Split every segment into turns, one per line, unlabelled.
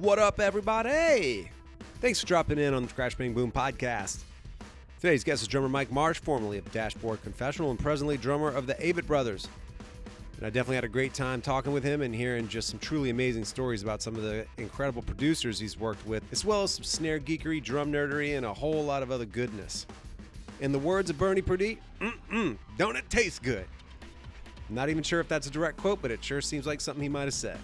What up, everybody? Thanks for dropping in on the Crash Bang Boom podcast. Today's guest is drummer Mike Marsh, formerly of Dashboard Confessional and presently drummer of the Avett Brothers. And I definitely had a great time talking with him and hearing just some truly amazing stories about some of the incredible producers he's worked with, as well as some snare geekery, drum nerdery, and a whole lot of other goodness. In the words of Bernie Purdie, don't it taste good? I'm not even sure if that's a direct quote, but it sure seems like something he might have said.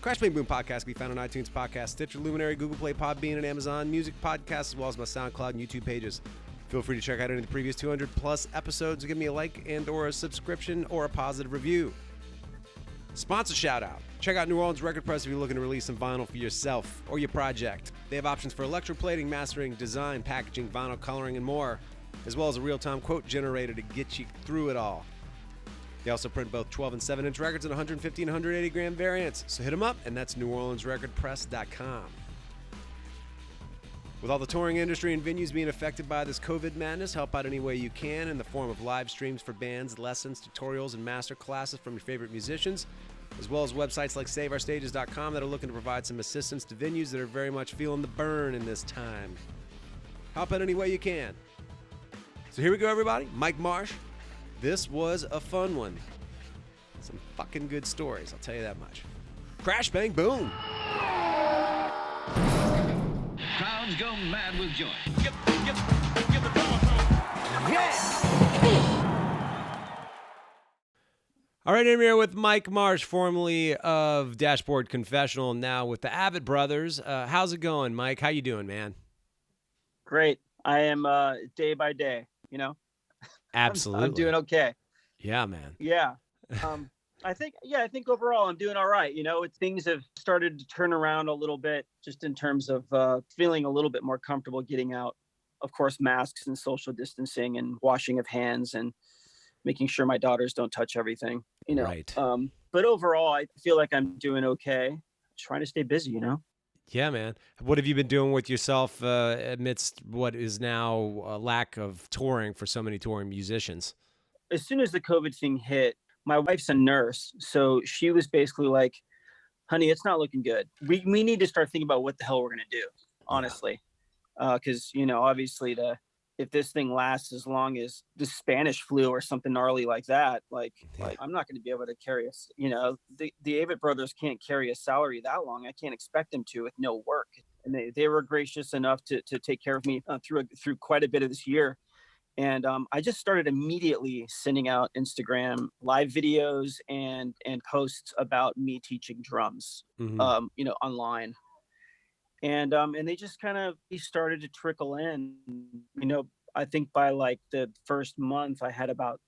Crash Bang Boom podcast can be found on iTunes Podcast, Stitcher, Luminary, Google Play, Podbean, and Amazon Music Podcasts, as well as my SoundCloud and YouTube pages. Feel free to check out any of the previous 200 plus episodes, give me a like and or a subscription or a positive review. Sponsor shout out. Check out New Orleans Record Press if you're looking to release some vinyl for yourself or your project. They have options for electroplating, mastering, design, packaging, vinyl coloring, and more, as well as a real-time quote generator to get you through it all. They also print both 12 and 7-inch records in 150 and 180 gram variants. So hit them up, and that's NewOrleansRecordPress.com. With all the touring industry and venues being affected by this COVID madness, help out any way you can in the form of live streams for bands, lessons, tutorials, and master classes from your favorite musicians, as well as websites like SaveOurStages.com that are looking to provide some assistance to venues that are very much feeling the burn in this time. Help out any way you can. So here we go, everybody. Mike Marsh. This was a fun one. Some fucking good stories, I'll tell you that much. Crash, bang, boom.
Crowds go mad with joy.
All right, I'm here with Mike Marsh, formerly of Dashboard Confessional, now with the Avett Brothers. How's it going, Mike? How you doing, man?
Great. I am day by day, you know?
Absolutely.
I'm doing okay.
Yeah, man.
Yeah. I think overall I'm doing all right. You know, things have started to turn around a little bit just in terms of feeling a little bit more comfortable getting out. Of course, masks and social distancing and washing of hands and making sure my daughters don't touch everything, you know.
Right.
But overall, I feel like I'm doing okay. Trying to stay busy, you know.
Yeah, man. What have you been doing with yourself amidst what is now a lack of touring for so many touring musicians?
As soon as the COVID thing hit, my wife's a nurse. So she was basically like, honey, it's not looking good. We need to start thinking about what the hell we're going to do, honestly. Because, you know, obviously if this thing lasts as long as the Spanish flu or something gnarly like that, like I'm not going to be able to carry us. You know, the Avett Brothers can't carry a salary that long. I can't expect them to with no work. And they were gracious enough to take care of me through quite a bit of this year. And I just started immediately sending out Instagram live videos and posts about me teaching drums, you know, online. And they just kind of started to trickle in. You know, I think by like the first month I had about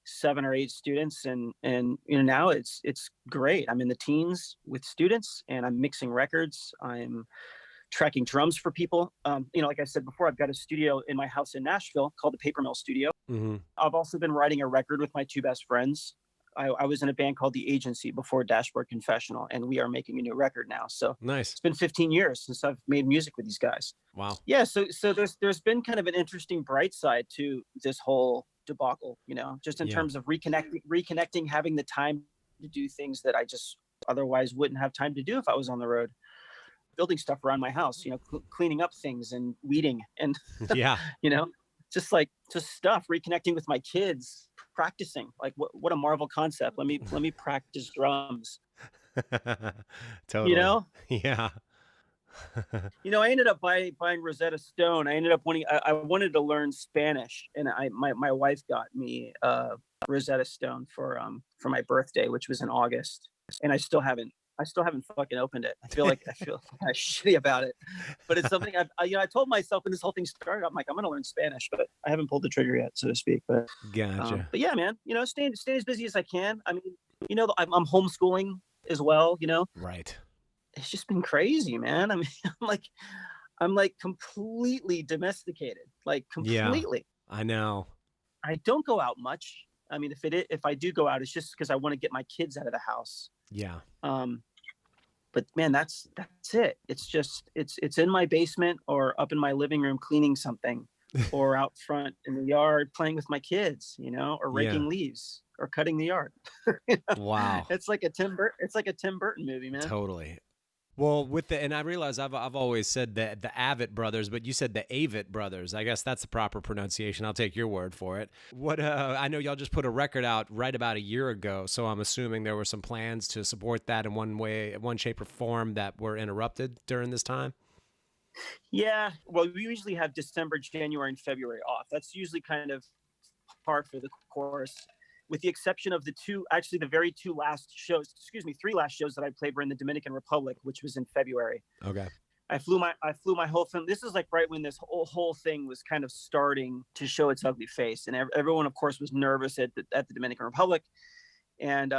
7 or 8 students, and you know, now it's great. I'm in the teens with students, and I'm mixing records. I'm tracking drums for people. You know, like I said before, I've got a studio in my house in Nashville called the Paper Mill Studio. I've also been writing a record with my 2 best friends. I was in a band called The Agency before Dashboard Confessional, and we are making a new record now. So
nice.
It's been 15 years since I've made music with these guys.
Wow.
Yeah. So there's been kind of an interesting bright side to this whole debacle, you know, just in terms of reconnecting, having the time to do things that I just otherwise wouldn't have time to do if I was on the road. Building stuff around my house, you know, cleaning up things and weeding and,
yeah,
you know, just stuff, reconnecting with my kids, practicing. Like what a Marvel concept. Let me practice drums.
Totally.
You know?
Yeah.
You know, I ended up buying Rosetta Stone. I ended up I wanted to learn Spanish, and my wife got me Rosetta Stone for my birthday, which was in August, and I still haven't fucking opened it. I feel kind of shitty about it, but it's something I told myself when this whole thing started. I'm like, I'm going to learn Spanish, but I haven't pulled the trigger yet, so to speak. But
gotcha.
But yeah, man, you know, staying as busy as I can. I mean, you know, I'm homeschooling as well. You know,
right.
It's just been crazy, man. I mean, I'm like completely domesticated, like completely.
Yeah, I know.
I don't go out much. I mean, if I do go out, it's just because I want to get my kids out of the house.
Yeah.
But man, that's it. It's just it's in my basement or up in my living room cleaning something, or out front in the yard playing with my kids, you know, or raking leaves or cutting the yard. You know?
Wow.
It's like a Tim Burton movie, man.
Totally. Well, and I realize I've always said the Avett Brothers, but you said the Avett Brothers. I guess that's the proper pronunciation. I'll take your word for it. What I know y'all just put a record out right about a year ago, so I'm assuming there were some plans to support that in one shape or form that were interrupted during this time.
Yeah, well, we usually have December, January, and February off. That's usually kind of par for the course, with the exception of the very three last shows that I played were in the Dominican Republic, which was in February.
Okay.
I flew my whole film. This is like right when this whole thing was kind of starting to show its ugly face, and everyone, of course, was nervous at the Dominican Republic. And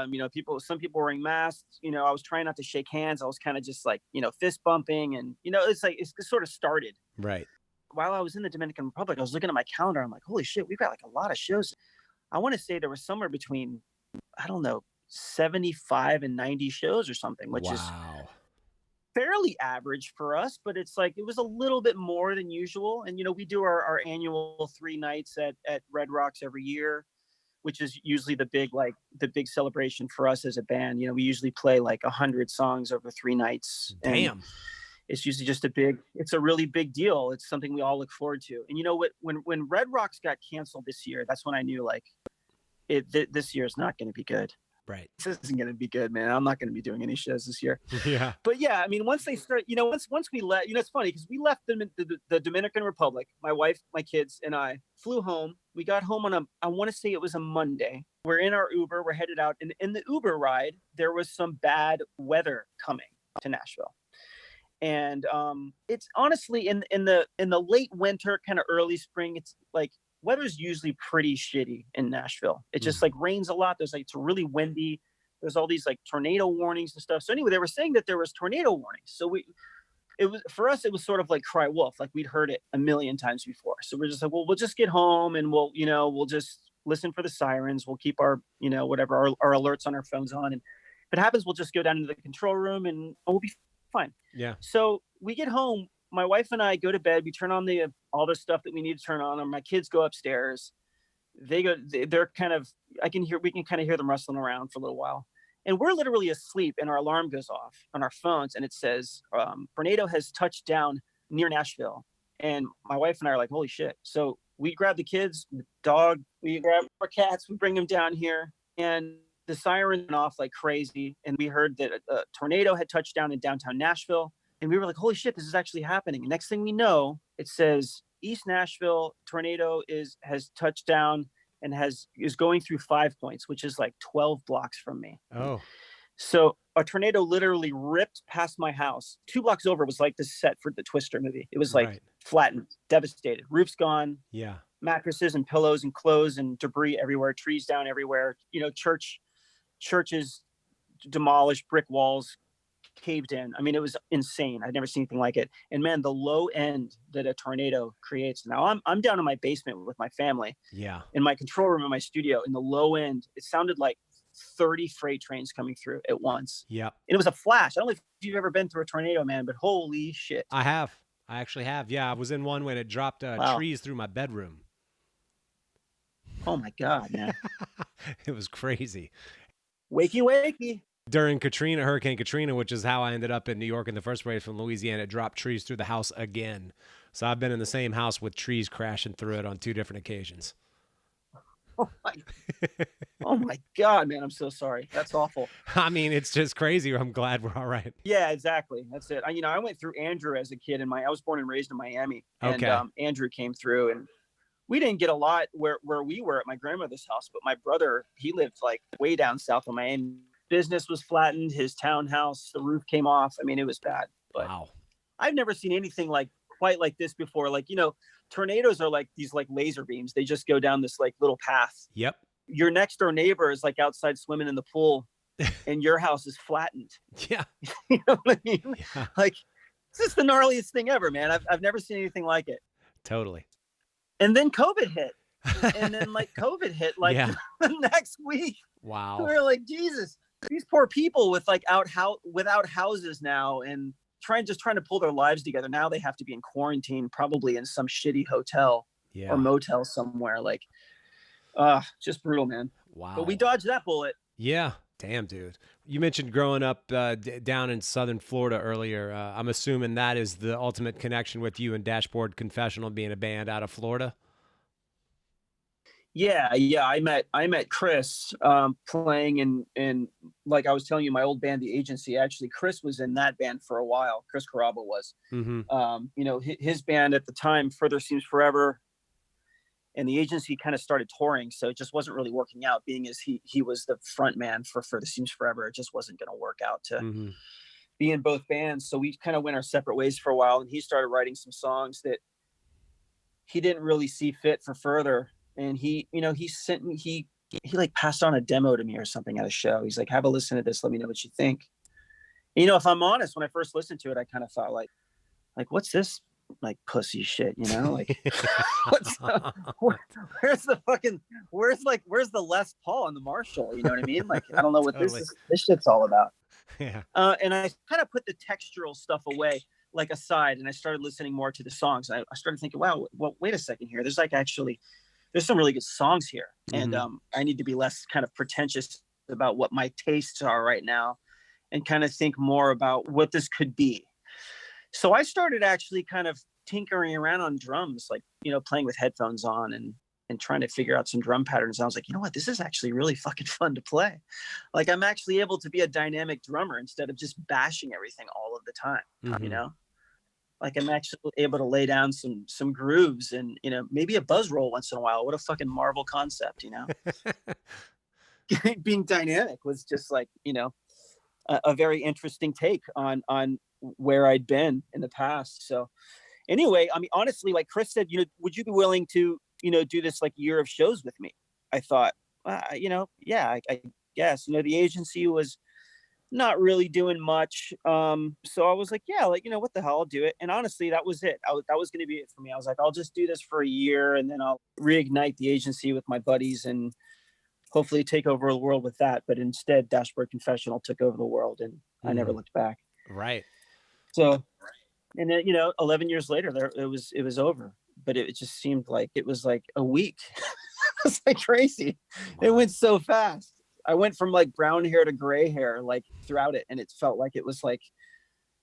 some people were wearing masks. I was trying not to shake hands. I was kind of just like fist bumping, and it's sort of started.
Right.
While I was in the Dominican Republic, I was looking at my calendar. I'm like, holy shit, we've got like a lot of shows. I want to say there was somewhere between, I don't know, 75 and 90 shows or something, which is fairly average for us, but it's like, it was a little bit more than usual. And, we do our annual 3 nights at Red Rocks every year, which is usually the big celebration for us as a band. We usually play like 100 songs over 3 nights.
Damn.
It's usually just it's a really big deal. It's something we all look forward to. And when Red Rocks got canceled this year, that's when I knew this year is not going to be good.
Right.
This isn't going to be good, man. I'm not going to be doing any shows this year.
Yeah.
But yeah, I mean, once they start, once we left, it's funny because we left the Dominican Republic. My wife, my kids, and I flew home. We got home I want to say it was a Monday. We're in our Uber. We're headed out. And in the Uber ride, there was some bad weather coming to Nashville. And it's honestly in the late winter, kind of early spring, it's like weather's usually pretty shitty in Nashville. It just like rains a lot. It's really windy. There's all these like tornado warnings and stuff. So anyway, they were saying that there was tornado warnings. So for us, it was sort of like cry wolf, like we'd heard it a million times before. So we're just like, well, we'll just get home and we'll just listen for the sirens. We'll keep our, whatever, our alerts on our phones on. And if it happens, we'll just go down into the control room and we'll be fine.
Yeah. So
we get home, my wife and I go to bed. We turn on all the stuff that we need to turn on. And my kids go upstairs. They're kind of, we can kind of hear them rustling around for a little while. And we're literally asleep and our alarm goes off on our phones. And it says, tornado has touched down near Nashville. And my wife and I are like, holy shit. So we grab the kids, the dog, we grab our cats, we bring them down here. And the siren went off like crazy. And we heard that a tornado had touched down in downtown Nashville. And we were like, holy shit, this is actually happening. And next thing we know, it says East Nashville tornado has touched down and is going through 5 Points, which is like 12 blocks from me.
Oh.
So a tornado literally ripped past my house. 2 blocks over was like the set for the Twister movie. It was like flattened, devastated. Roof's gone.
Yeah.
Mattresses and pillows and clothes and debris everywhere. Trees down everywhere. Churches demolished, brick walls caved in. I mean, it was insane. I'd never seen anything like it. And man, the low end that a tornado creates. Now I'm down in my basement with my family.
Yeah.
In my control room in my studio, in the low end, it sounded like 30 freight trains coming through at once.
Yeah.
It was a flash. I don't know if you've ever been through a tornado, man, but holy shit.
I have. I actually have. Yeah. I was in one when it dropped trees through my bedroom.
Oh my God, man.
It was crazy.
Wakey.
During Hurricane Katrina, which is how I ended up in New York in the first place from Louisiana, it dropped trees through the house again. So I've been in the same house with trees crashing through it on 2 different occasions.
Oh my God, man. I'm so sorry. That's awful.
I mean, it's just crazy. I'm glad we're all right.
Yeah, exactly. That's it. I went through Andrew as a kid I was born and raised in Miami. And Andrew came through and we didn't get a lot where we were at my grandmother's house, but my brother, he lived like way down south of Miami. Business was flattened. His townhouse, the roof came off. I mean, it was bad. But
wow.
I've never seen anything quite like this before. Like, tornadoes are like these like laser beams. They just go down this like little path.
Yep.
Your next door neighbor is like outside swimming in the pool and your house is flattened.
Yeah.
You know what I mean?
Yeah.
Like, this is the gnarliest thing ever, man. I've never seen anything like it.
Totally.
And then COVID hit. And then COVID hit the next week.
Wow.
We were like, Jesus. These poor people without houses now and trying to pull their lives together. Now they have to be in quarantine, probably in some shitty hotel or motel somewhere. Like, just brutal, man.
Wow.
But we dodged that bullet.
Yeah. Damn, dude. You mentioned growing up down in Southern Florida earlier. I'm assuming that is the ultimate connection with you and Dashboard Confessional being a band out of Florida.
Yeah. I met Chris playing in like I was telling you, my old band, The Agency. Actually, Chris was in that band for a while. Chris Carrabba was. His band at the time, Further Seems Forever, and The Agency kind of started touring, so it just wasn't really working out. Being as he was the front man for Further Seems Forever, it just wasn't going to work out to be in both bands. So we kind of went our separate ways for a while, and he started writing some songs that he didn't really see fit for Further. And he sent me, he like passed on a demo to me or something at a show. He's like, have a listen to this. Let me know what you think. And, if I'm honest, when I first listened to it, I kind of thought like, what's this like pussy shit, like where's the Les Paul and the Marshall, you know what I mean? Like, I don't know what totally. this shit's all about.
Yeah.
And I kind of put the textural stuff away, like aside, and I started listening more to the songs. I started thinking, wow, well, wait a second here. There's some really good songs here. And I need to be less kind of pretentious about what my tastes are right now and kind of think more about what this could be. So I started actually kind of tinkering around on drums, like, playing with headphones on and trying to figure out some drum patterns. I was like, you know what, this is actually really fucking fun to play. Like, I'm actually able to be a dynamic drummer instead of just bashing everything all of the time, Like, I'm actually able to lay down some grooves and, maybe a buzz roll once in a while. What a fucking Marvel concept, Being dynamic was just like, a very interesting take on where I'd been in the past. So anyway, I mean, honestly, like Chris said, would you be willing to, do this like year of shows with me? I thought, yeah, I guess, The Agency was not really doing much. So I was like, yeah, like, what the hell, I'll do it. And honestly, that was it. That was going to be it for me. I was like, I'll just do this for a year and then I'll reignite The Agency with my buddies and hopefully take over the world with that. But instead, Dashboard Confessional took over the world and I never looked back.
Right.
So, and then, 11 years later, it was over, but it just seemed like it was like a week. It's like crazy. Wow. It went so fast. I went from like brown hair to gray hair, like throughout it. And it felt like it was like,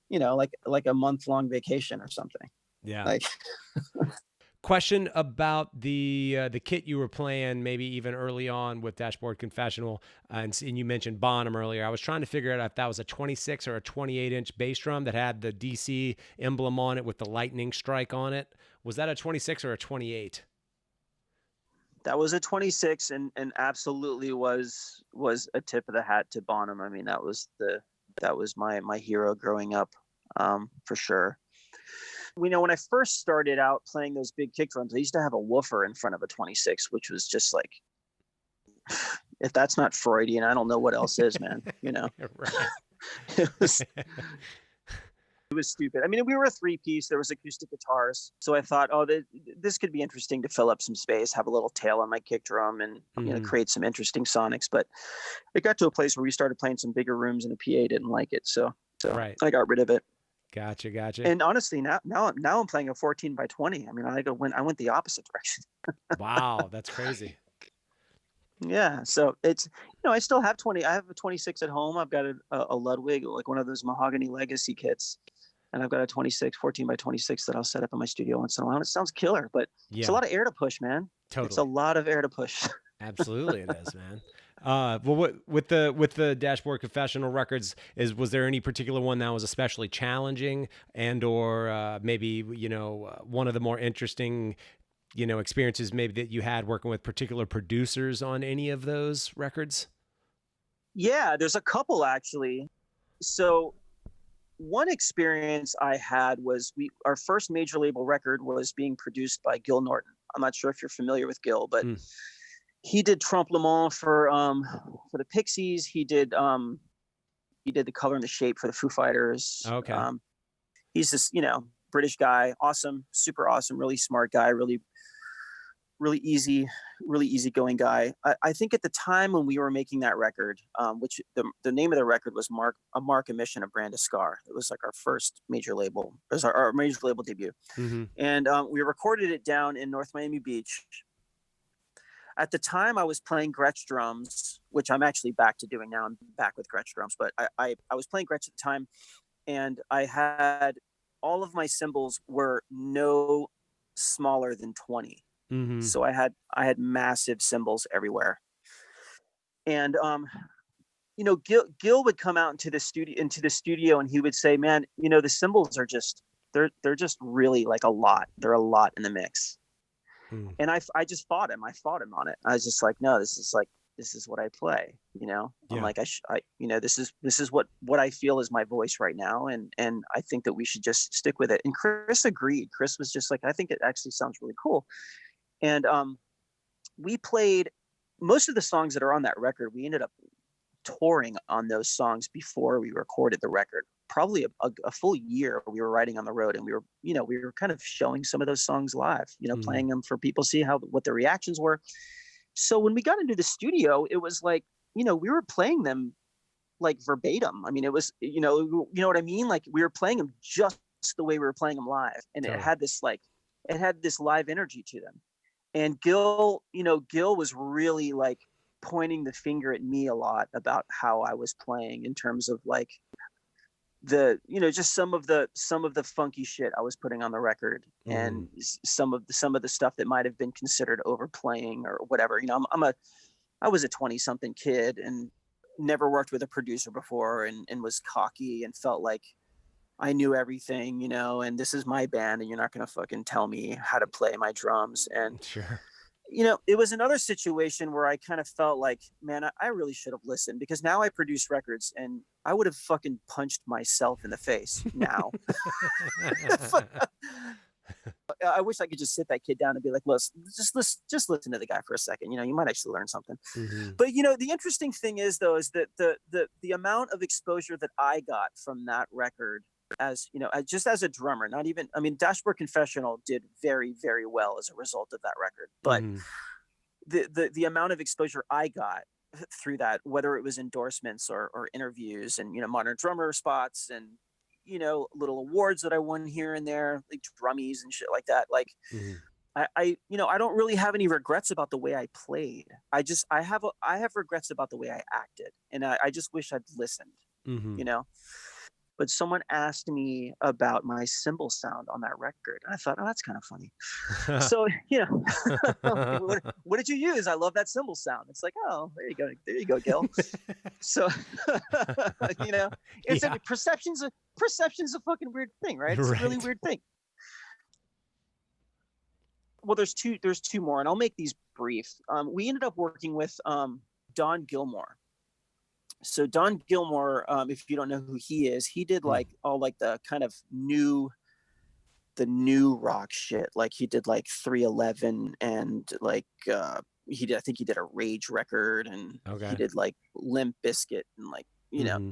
like a month-long vacation or something.
Yeah.
Like
question about the kit you were playing, maybe even early on with Dashboard Confessional, and you mentioned Bonham earlier. I was trying to figure out if that was a 26 or a 28-inch bass drum that had the DC emblem on it with the lightning strike on it. Was that a 26 or a 28?
That was a 26 and absolutely was a tip of the hat to Bonham. I mean, that was my hero growing up, for sure. When I first started out playing those big kick drums, I used to have a woofer in front of a 26, which was just like, if that's not Freudian, I don't know what else is, man.
Right.
It was stupid. I mean, we were a 3-piece. There was acoustic guitars. So I thought, this could be interesting to fill up some space, have a little tail on my kick drum and create some interesting sonics. But it got to a place where we started playing some bigger rooms and the PA didn't like it. So
right.
I got rid of it.
Gotcha.
And honestly, now I'm playing a 14 by 20. I mean, I went the opposite direction.
Wow, that's crazy.
Yeah. So it's, I still have 20. I have a 26 at home. I've got a Ludwig, like one of those mahogany legacy kits. And I've got a 14 by 26 that I'll set up in my studio once in a while. And it sounds killer, but it's a lot of air to push, man.
Totally.
It's a lot of air to push.
Absolutely it is, man. Well, with the Dashboard Confessional records, was there any particular one that was especially challenging or maybe, one of the more interesting, experiences maybe that you had working with particular producers on any of those records?
Yeah, there's a couple actually. So one experience I had was our first major label record was being produced by Gill Norton. I'm not sure if you're familiar with Gill, but he did Trompe Le Mans for the Pixies. He did The Color and the Shape for the Foo Fighters.
Okay.
He's this, British guy, awesome, super awesome, really smart guy, really easygoing guy. I think at the time when we were making that record, which the name of the record was A Mark Emission, a Brand of Scar. It was like our first major label. It was our major label debut. And we recorded it down in North Miami Beach. at the time I was playing Gretsch drums, which I'm actually back to doing now. I'm back with Gretsch drums, but I was playing Gretsch at the time, and I had all of my cymbals were no smaller than 20.
Mm-hmm.
So I had massive cymbals everywhere. And Gill would come out into the studio and he would say, man, the cymbals are just they're just really like a lot. They're a lot in the mix. And I just fought him. I fought him on it. I was just like, no, this is what I play. I'm like, this is what I feel is my voice right now. And I think that we should just stick with it. And Chris agreed. Chris was just like, I think it actually sounds really cool. And we played most of the songs that are on that record. We ended up touring on those songs before we recorded the record. Probably a full year we were writing on the road, and we were kind of showing some of those songs live, playing them for people, see what the reactions were. So when we got into the studio, it was like, we were playing them like verbatim. I mean, it was, you know what I mean? Like we were playing them just the way we were playing them live. And it had this live energy to them. And Gill was really like pointing the finger at me a lot about how I was playing in terms of like just some of the funky shit I was putting on the record, and some of the stuff that might have been considered overplaying or whatever. I was a 20-something kid and never worked with a producer before, and was cocky and felt like I knew everything, and this is my band and you're not going to fucking tell me how to play my drums. And
sure.
It was another situation where I kind of felt like, man, I really should have listened, because now I produce records and I would have fucking punched myself in the face now. I wish I could just sit that kid down and be like, just listen to the guy for a second. You might actually learn something. But, the interesting thing is that the amount of exposure that I got from that record, as just as a drummer, Dashboard Confessional did very, very well as a result of that record. But the amount of exposure I got through that, whether it was endorsements or interviews and, Modern Drummer spots and, little awards that I won here and there, like drummies and shit like that. Like I don't really have any regrets about the way I played. I have regrets about the way I acted. And I just wish I'd listened, But someone asked me about my cymbal sound on that record. And I thought, oh, that's kind of funny. So, what did you use? I love that cymbal sound. It's like, oh, there you go. There you go, Gill. So, perception's a fucking weird thing, right? It's a really weird thing. Well, there's two more, and I'll make these brief. We ended up working with Don Gilmore. So Don Gilmore, if you don't know who he is, he did like all like the kind of new rock shit. Like he did like 311 and like I think he did a Rage record, and he did like Limp Bizkit and like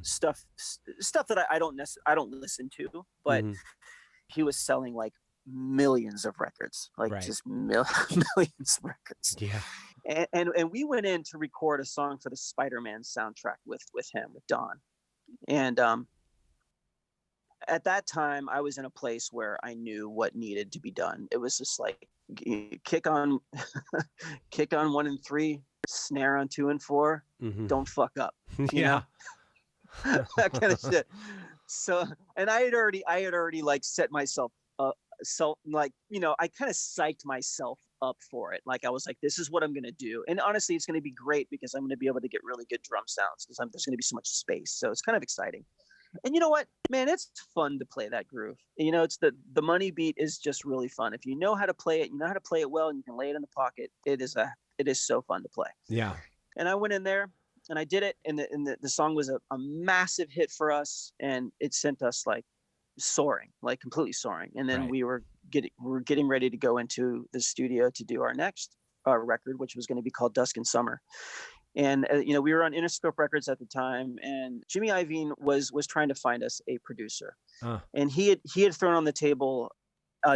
stuff that I don't listen to, but he was selling like millions of records, like just millions of records. Yeah. And we went in to record a song for the Spider-Man soundtrack with him, with Don. And at that time I was in a place where I knew what needed to be done. It was just like kick on 1 and 3, snare on 2 and 4, don't fuck up. You know? That kind of shit. So, and I had already like set myself up. So like, I kind of psyched myself up for it. Like I was like, this is what I'm going to do. And honestly, it's going to be great because I'm going to be able to get really good drum sounds because there's going to be so much space. So it's kind of exciting. And you know what, man, it's fun to play that groove. It's the money beat is just really fun. If you know how to play it, you know how to play it well, and you can lay it in the pocket. It is so fun to play. Yeah. And I went in there and I did it. And the song was a massive hit for us. And it sent us like soaring, like completely soaring. And then we were getting ready to go into the studio to do our next record, which was going to be called Dusk and Summer. And we were on Interscope Records at the time, and Jimmy Iovine was trying to find us a producer, and he had thrown on the table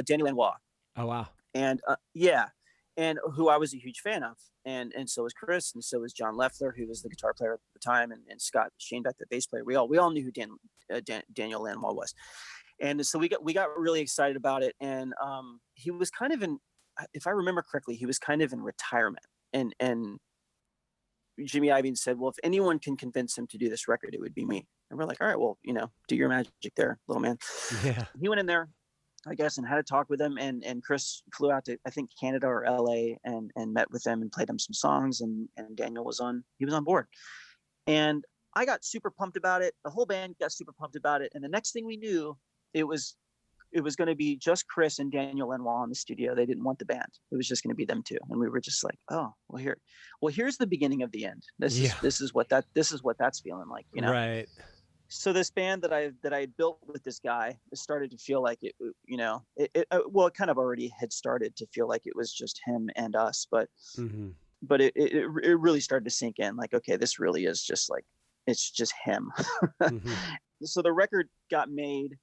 Daniel Lanois. Oh wow! And and who I was a huge fan of, and so was Chris, and so was John Leffler, who was the guitar player at the time, and Scott Shanebeck, the bass player. We all knew who Daniel Lanois was. And so we got really excited about it. And he was kind of if I remember correctly, he was kind of in retirement. and Jimmy Iovine said, well, if anyone can convince him to do this record, it would be me. And we're like, all right, well, do your magic there, little man.
Yeah.
He went in there, I guess, and had a talk with him. And Chris flew out to, I think, Canada or LA and met with them and played them some songs. And Daniel was on board. And I got super pumped about it. The whole band got super pumped about it. And the next thing we knew, it was going to be just Chris and Daniel Lanois in the studio. They didn't want the band. It was just going to be them two. And we were just like, oh, here's the beginning of the end. This is what that's feeling like,
Right.
So this band that I built with this guy, it started to feel like it it kind of already had started to feel like it was just him and us, but it really started to sink in, like, okay, this really is just like, it's just him. So the record got made,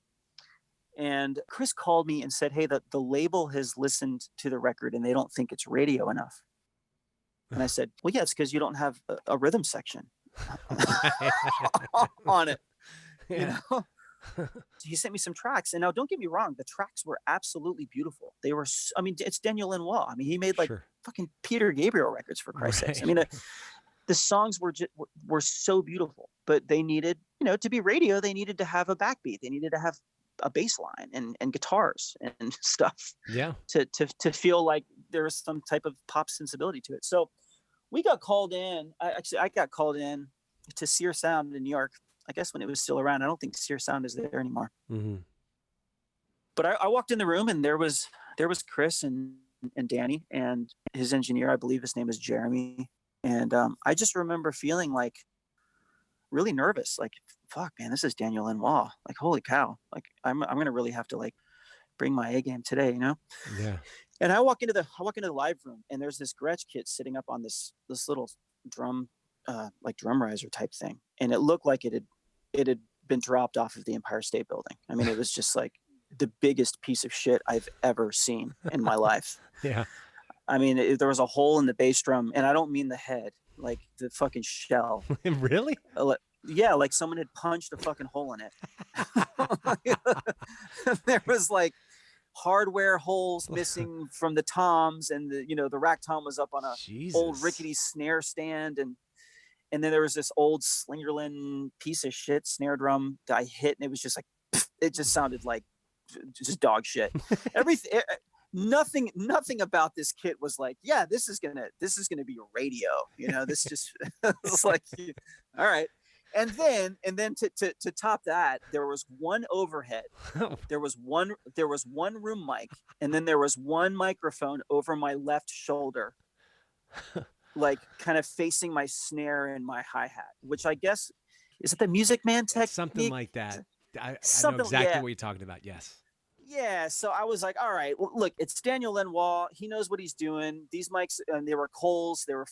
and Chris called me and said, hey, the label has listened to the record and they don't think it's radio enough. And I said, well, yeah, it's because you don't have a rhythm section on it. He sent me some tracks, and now don't get me wrong, the tracks were absolutely beautiful. They were, it's Daniel Lanois. I mean, he made fucking Peter Gabriel records, for Christ's sakes. I mean, the songs were so beautiful, but they needed, to be radio, they needed to have a backbeat. They needed to have a bass line and guitars and stuff. Yeah. To feel like there was some type of pop sensibility to it. So we got called in. I got called in to Sear Sound in New York, I guess when it was still around. I don't think Sear Sound is there anymore. But I walked in the room, and there was Chris and Danny and his engineer. I believe his name is Jeremy. And I just remember feeling like really nervous, like, fuck, man, this is Daniel Lanois. Like, holy cow. Like, I'm going to really have to like bring my A game today, Yeah. And I walk into the live room, and there's this Gretsch kit sitting up on this little drum, like drum riser type thing. And it looked like it had been dropped off of the Empire State Building. I mean, it was just like the biggest piece of shit I've ever seen in my life. Yeah. I mean, there was a hole in the bass drum, and I don't mean the head, like the fucking shell.
Really?
Yeah, like someone had punched a fucking hole in it. There was like hardware holes missing from the toms, and the rack tom was up on a old rickety snare stand, and then there was this old Slingerland piece of shit snare drum that I hit, and it was just like, it just sounded like just dog shit. Everything. Nothing about this kit was like, yeah, this is gonna be radio. This just it's like, all right. And then to top that, there was one overhead. There was one room mic, and then there was one microphone over my left shoulder, like kind of facing my snare and my hi-hat, which I guess is it the Music Man technique?
Something like that. I know exactly what you're talking about. Yes.
Yeah, so I was like, all right, well, look, it's Daniel Lanois. He knows what he's doing. These mics, and they were Coles. They were,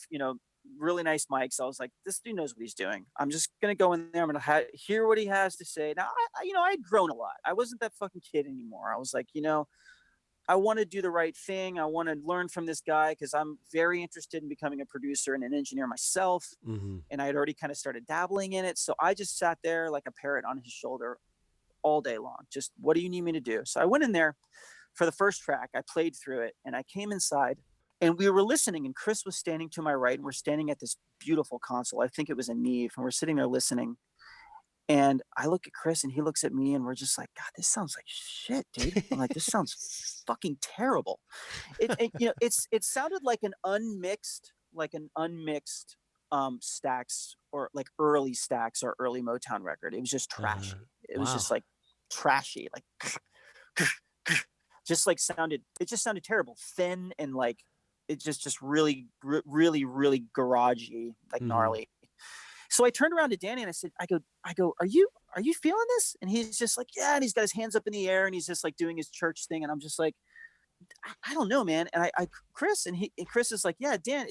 really nice mics. I was like, this dude knows what he's doing. I'm just going to go in there. I'm going to hear what he has to say. Now, I had grown a lot. I wasn't that fucking kid anymore. I was like, I want to do the right thing. I want to learn from this guy because I'm very interested in becoming a producer and an engineer myself. And I had already kind of started dabbling in it. So I just sat there like a parrot on his shoulder all day long. Just, what do you need me to do? So I went in there for the first track. I played through it, and I came inside, and we were listening, and Chris was standing to my right, and we're standing at this beautiful console. I think it was a Neve, and we're sitting there listening. And I look at Chris, and he looks at me, and we're just like, God, this sounds like shit, dude. I'm like, this sounds fucking terrible. It sounded like an unmixed Stax, or like early Stax or early Motown record. It was just trashy. It was just like trashy, like just like it just sounded terrible, thin, and like it just really garagey, like gnarly. So I turned around to Danny and I said, I go, are you feeling this? And he's just like, yeah. And he's got his hands up in the air, and he's just like doing his church thing. And I'm just like, I don't know, man. And Chris is like, yeah, Dan,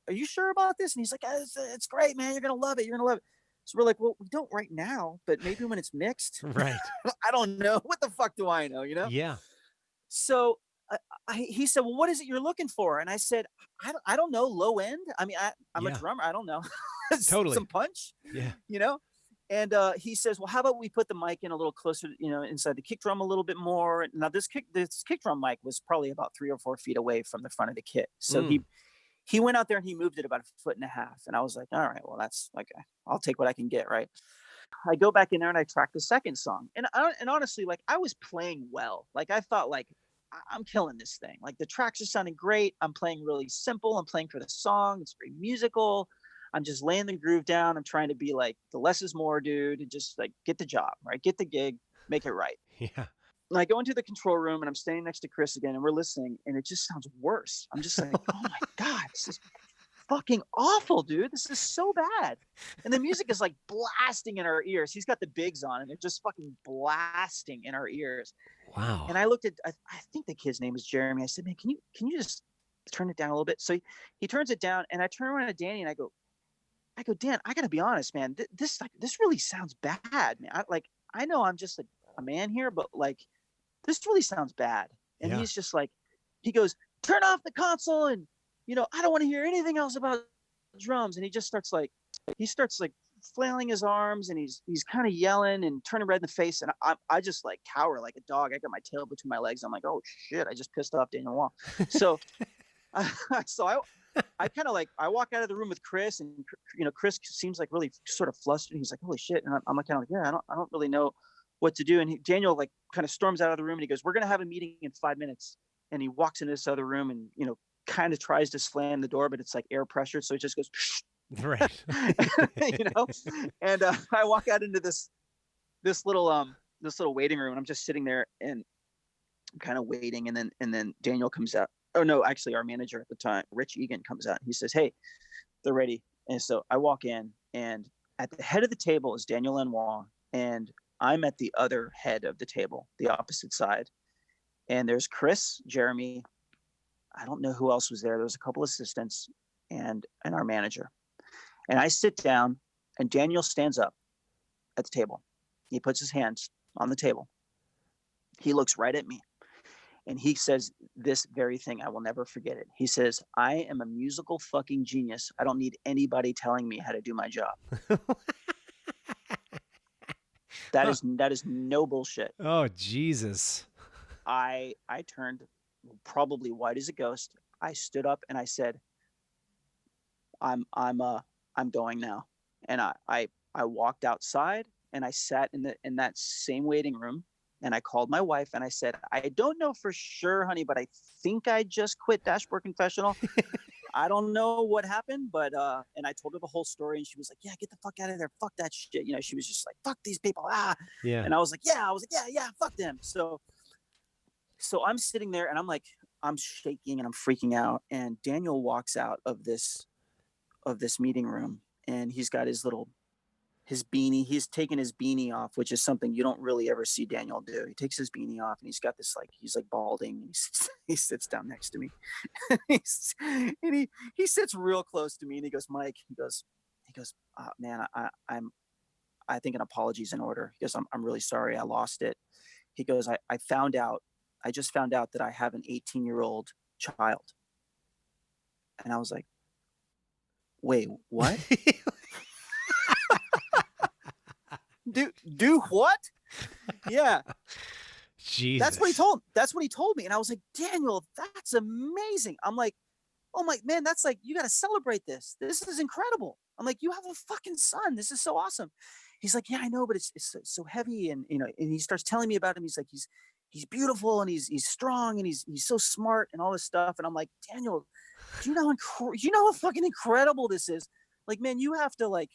are you sure about this? And he's like, it's great, man. You're going to love it. You're going to love it. So we're like, well, we don't right now, but maybe when it's mixed. Right. I don't know. What the fuck do I know? Yeah. So he said, well, what is it you're looking for? And I said, I don't know. Low end. I mean, I'm a drummer. I don't know. Totally. Some punch. Yeah. And he says, well, how about we put the mic in a little closer, inside the kick drum a little bit more. Now this kick drum mic was probably about 3 or 4 feet away from the front of the kit. So he went out there and he moved it about 1.5 feet. And I was like, all right, well, that's okay. I'll take what I can get. Right. I go back in there and I track the second song. And honestly, like I was playing well. Like I thought like I'm killing this thing. Like the tracks are sounding great. I'm playing really simple. I'm playing for the song. It's very musical. I'm just laying the groove down. I'm trying to be like the less is more dude and just like get the job, right? Get the gig, make it right.
Yeah.
And I go into the control room and I'm standing next to Chris again and we're listening and it just sounds worse. I'm just like, oh my God, this is fucking awful, dude. This is so bad. And the music is like blasting in our ears. He's got the bigs on and they're just fucking blasting in our ears.
Wow.
And I looked at, I think the kid's name is Jeremy. I said, man, can you just turn it down a little bit? So he turns it down and I turn around to Danny and I go, Dan, I gotta be honest, man. This really sounds bad, man. I know I'm just a man here, but like, this really sounds bad. And
Yeah.
he's just like, he goes, turn off the console, and I don't want to hear anything else about drums. And he starts flailing his arms, and he's kind of yelling and turning red in the face. And I just like cower like a dog. I got my tail between my legs. I'm like, oh shit, I just pissed off Daniel Lanois. So, I kind of like, I walk out of the room with Chris, and Chris seems like really sort of flustered. He's like, holy shit. And I'm like, kind of like, yeah, I don't really know what to do. And Daniel like kind of storms out of the room and he goes, we're going to have a meeting in 5 minutes. And he walks into this other room and, kind of tries to slam the door, but it's like air pressure. So it just goes,
right.
And I walk out into this little waiting room, and I'm just sitting there and I'm kind of waiting. And then Daniel comes out. Oh no, actually our manager at the time, Rich Egan, comes out and he says, hey, they're ready. And so I walk in, and at the head of the table is Daniel Lanois, and I'm at the other head of the table, the opposite side. And there's Chris, Jeremy. I don't know who else was there. There was a couple assistants and our manager. And I sit down, and Daniel stands up at the table. He puts his hands on the table. He looks right at me, and he says this very thing. I will never forget it. He says, I am a musical fucking genius. I don't need anybody telling me how to do my job. That is no bullshit.
Oh, Jesus.
I turned probably white as a ghost. I stood up and I said, I'm going now. And I walked outside, and I sat in that same waiting room, and I called my wife and I said, I don't know for sure, honey, but I think I just quit Dashboard Confessional. I don't know what happened, but and I told her the whole story, and she was like, yeah, get the fuck out of there. Fuck that shit. She was just like, fuck these people.
Yeah.
And I was like, yeah, fuck them. So I'm sitting there, and I'm shaking and I'm freaking out. And Daniel walks out of this meeting room, and he's got his beanie. He's taken his beanie off, which is something you don't really ever see Daniel do. He takes his beanie off, and he's got this he's balding. And he sits down next to me. And he sits real close to me, and he goes, Mike, he goes, man, I think an apology's in order. He goes, I'm really sorry. I lost it. He goes, I just found out that I have an 18-year-old child. And I was like, wait, what? do what? Yeah.
Jesus.
That's what he told me. And I was like, Daniel, that's amazing. I'm like, oh my man, that's like, you got to celebrate this. This is incredible. I'm like, you have a fucking son. This is so awesome. He's like, yeah, I know, but it's so heavy. And, and he starts telling me about him. He's like, he's beautiful, and he's strong, and he's so smart and all this stuff. And I'm like, Daniel, do you know how fucking incredible this is? Like, man, you have to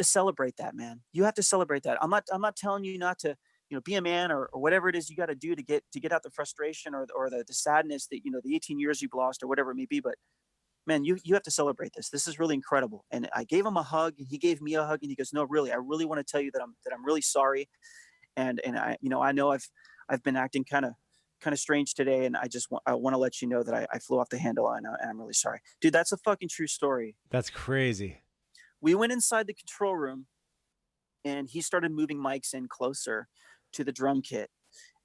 celebrate that, man. You have to celebrate that. I'm not telling you not to, be a man or whatever it is you got to do to get out the frustration or the sadness that, the 18 years you've lost or whatever it may be. But man, you have to celebrate this. This is really incredible. And I gave him a hug, and he gave me a hug, and he goes, no, really, I really want to tell you that I'm really sorry. And I know I've been acting kind of strange today, and I want to let you know that I flew off the handle, and I'm really sorry, dude. That's a fucking true story.
That's crazy.
We went inside the control room, and he started moving mics in closer to the drum kit,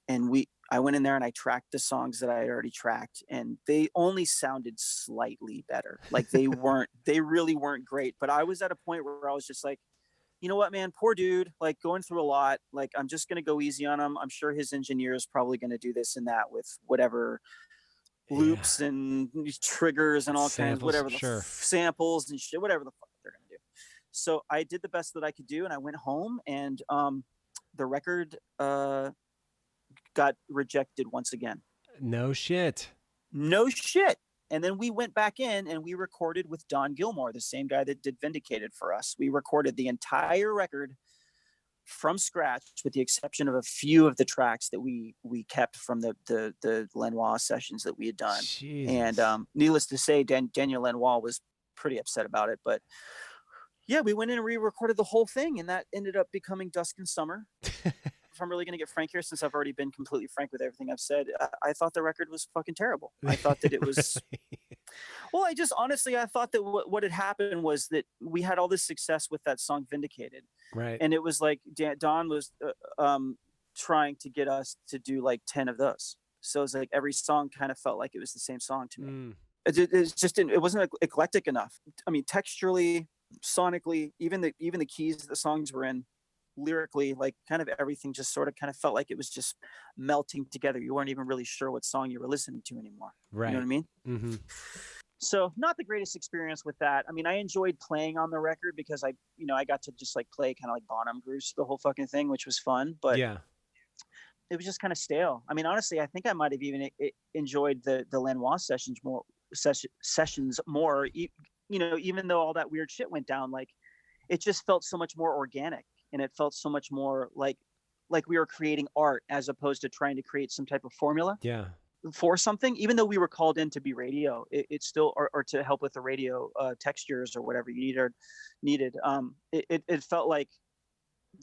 and I went in there and I tracked the songs that I had already tracked, and they only sounded slightly better. Like they really weren't great, but I was at a point where I was just like, you know what, man, poor dude, like going through a lot. Like, I'm just going to go easy on him. I'm sure his engineer is probably going to do this and that with whatever loops and triggers and all kinds, whatever the samples and shit, whatever the fuck they're gonna do. So I did the best that I could do, and I went home, and the record got rejected once again.
No shit.
And then we went back in and we recorded with Don Gilmore, the same guy that did Vindicated for us. We recorded the entire record from scratch, with the exception of a few of the tracks that we kept from the Lanois sessions that we had done.
Jesus.
And needless to say, Daniel Lanois was pretty upset about it. But yeah, we went in and re-recorded the whole thing, and that ended up becoming Dusk and Summer. If I'm really going to get frank here, since I've already been completely frank with everything I've said, I thought the record was fucking terrible. I thought that it was... Well, I just honestly, I thought that what had happened was that we had all this success with that song Vindicated.
Right.
And it was like Don was trying to get us to do like 10 of those. So it was like every song kind of felt like it was the same song to me. It wasn't eclectic enough. I mean, texturally, sonically, even the keys the songs were in, lyrically, like kind of everything just sort of kind of felt like it was just melting together. You weren't even really sure what song you were listening to anymore.
Right.
You know what I mean?
Mm-hmm.
So not the greatest experience with that. I mean, I enjoyed playing on the record because I got to just like play kind of like Bonham grooves, the whole fucking thing, which was fun, but yeah, it was just kind of stale. I mean, honestly, I think I might've even enjoyed the Lanois sessions more, even though all that weird shit went down, like it just felt so much more organic, and it felt so much more like we were creating art as opposed to trying to create some type of formula. Yeah. For something, even though we were called in to be radio, it still, or to help with the radio textures or whatever you needed. It felt like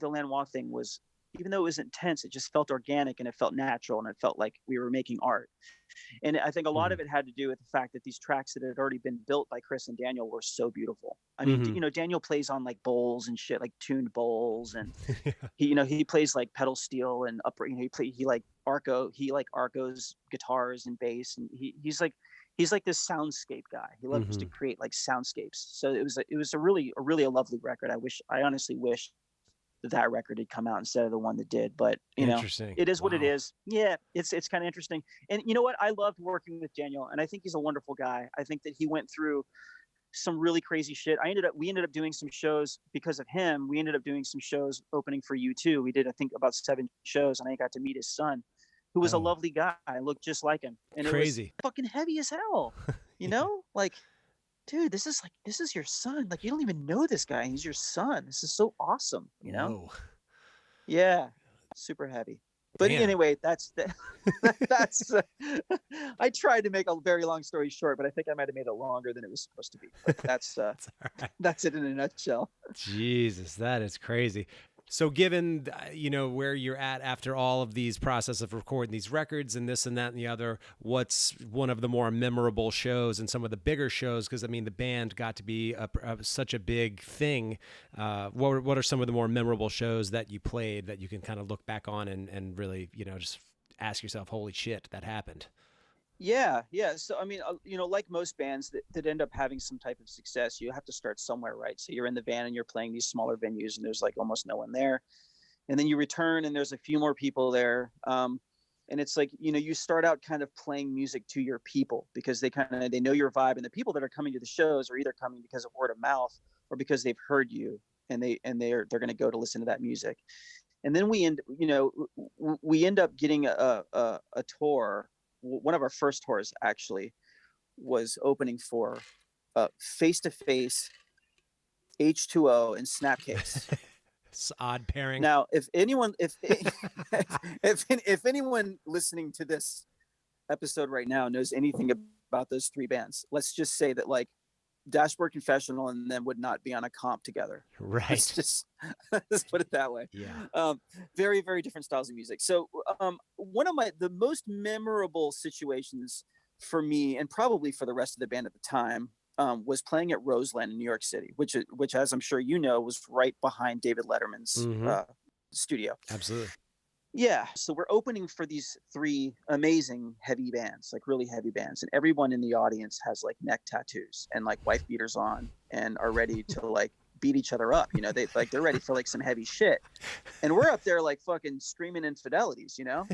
the Lanois thing was, even though it was intense, it just felt organic and it felt natural, and it felt like we were making art. And I think a lot of it had to do with the fact that these tracks that had already been built by Chris and Daniel were so beautiful. I mean, Daniel plays on like bowls and shit, like tuned bowls, and he plays like pedal steel and upright. He like Arco's guitars and bass, and he's like this soundscape guy. He loves to create like soundscapes. So it was a really lovely record. I honestly wish that record had come out instead of the one that did, but it is what it is. Yeah, it's kind of interesting. And you know what, I loved working with Daniel, and I think he's a wonderful guy. I think that he went through some really crazy shit. We ended up doing some shows because of him. We ended up doing some shows opening for U2. We did, I think, about 7 shows, and I got to meet his son, who was a lovely guy. I looked just like him, and crazy. It was fucking heavy as hell. Like, dude, this is your son. Like, you don't even know this guy. He's your son. This is so awesome. Whoa. Yeah, super heavy. But anyway, that's I tried to make a very long story short, but I think I might have made it longer than it was supposed to be. But that's that's it in a nutshell.
Jesus, that is crazy. So given, where you're at after all of these process of recording these records and this and that and the other, what's one of the more memorable shows and some of the bigger shows? Because, I mean, the band got to be such a big thing. What are some of the more memorable shows that you played that you can kind of look back on and really, just ask yourself, holy shit, that happened?
Yeah. So, I mean, like most bands that end up having some type of success, you have to start somewhere, right? So you're in the van and you're playing these smaller venues and there's like almost no one there. And then you return and there's a few more people there. And it's like, you start out kind of playing music to your people because they know your vibe, and the people that are coming to the shows are either coming because of word of mouth or because they've heard you and they're going to go to listen to that music. And then we end up getting a tour. One of our first tours actually was opening for Face to Face, H2O, and Snapcase.
It's odd pairing.
Now, if anyone listening to this episode right now knows anything about those 3 bands, let's just say that like Dashboard Confessional and them would not be on a comp together.
Right.
Let's put it that way.
Yeah.
Very, very different styles of music. So one of the most memorable situations for me, and probably for the rest of the band at the time, was playing at Roseland in New York City, which, as I'm sure you know, was right behind David Letterman's studio.
Absolutely.
Yeah. So we're opening for these 3 amazing heavy bands, like really heavy bands. And everyone in the audience has like neck tattoos and like wife beaters on and are ready to like beat each other up. You know, they're ready for like some heavy shit. And we're up there like fucking screaming infidelities, you know?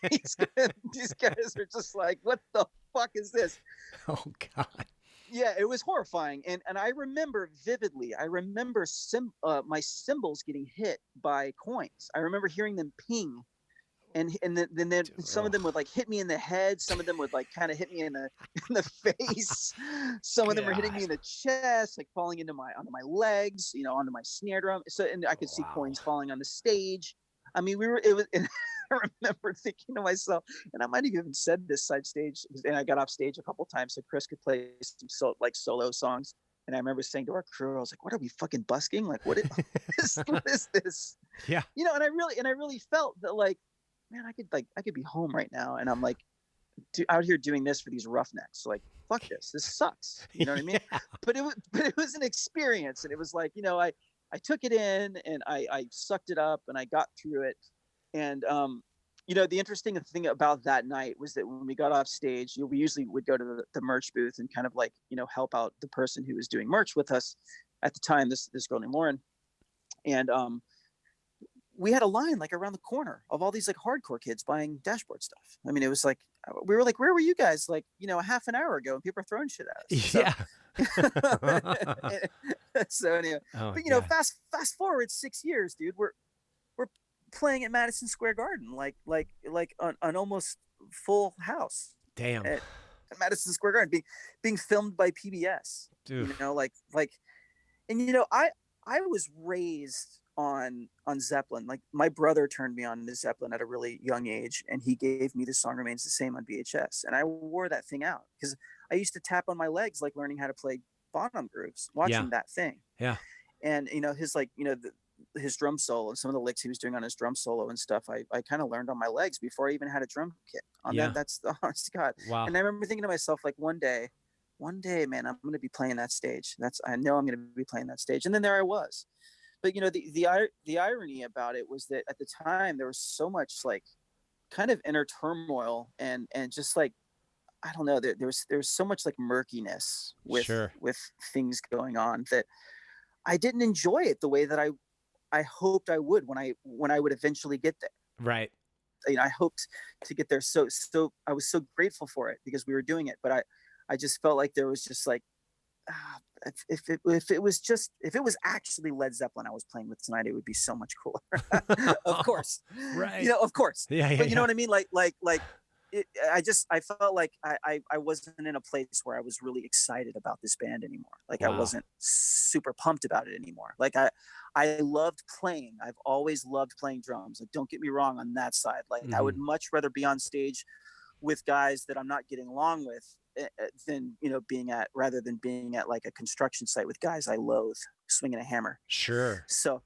these guys are just like, what the fuck is this?
Oh God.
Yeah, it was horrifying. And I remember vividly, my cymbals getting hit by coins. I remember hearing them ping. And then some of them would like hit me in the head. Some of them would like kind of hit me in the face. Some of them were hitting me in the chest, like falling onto my legs, you know, onto my snare drum. So, and I could see coins falling on the stage. I mean, and I remember thinking to myself, and I might have even said this side stage, and I got off stage a couple times so Chris could play some solo songs. And I remember saying to our crew, I was like, what are we fucking busking? Like, what is this?
Yeah.
You know, and I really felt that like, man, I could be home right now, and I'm like out here doing this for these roughnecks. Like, fuck this. This sucks. You know what I mean?
Yeah.
But it was an experience, and it was like, you know, I took it in and I sucked it up and I got through it. And you know, the interesting thing about that night was that when we got off stage, you know, we usually would go to the merch booth and kind of like, you know, help out the person who was doing merch with us at the time. This girl named Lauren, and we had a line like around the corner of all these like hardcore kids buying Dashboard stuff. I mean, it was like, we were like, where were you guys? Like, you know, a half an hour ago, and people are throwing shit at us. So,
Yeah.
So anyway, but you know, fast forward 6 years, dude, we're playing at Madison Square Garden, like an almost full house.
Damn.
At Madison Square Garden, being filmed by PBS.
Dude.
You know, like, and you know, I was raised on Zeppelin. Like, my brother turned me on to Zeppelin at a really young age, and he gave me The Song Remains the Same on VHS, and I wore that thing out because I used to tap on my legs like learning how to play bottom grooves watching that thing.
Yeah. And
you know, his like, you know, his drum solo and some of the licks he was doing on his drum solo and stuff, I kind of learned on my legs before I even had a drum kit on that. That's the honest to God.
Wow. And
I remember thinking to myself, like, one day, man, I'm going to be playing that stage. I know I'm going to be playing that stage. And then there I was. But you know, the irony about it was that at the time there was so much like kind of inner turmoil and just like, I don't know, there was so much like murkiness with things going on that I didn't enjoy it the way that I hoped I would when I would eventually get there.
Right.
You know, I hoped to get there. So I was so grateful for it because we were doing it. But I just felt like there was just like, if it was actually Led Zeppelin I was playing with tonight, it would be so much cooler. Of course.
Right.
You know, of course.
Yeah.
But you know what I mean? Like I felt like I wasn't in a place where I was really excited about this band anymore. Like, I wasn't super pumped about it anymore. Like, I loved playing. I've always loved playing drums. Like, don't get me wrong on that side. Like, I would much rather be on stage with guys that I'm not getting along with than, you know, rather than being at like a construction site with guys I loathe swinging a hammer.
Sure.
So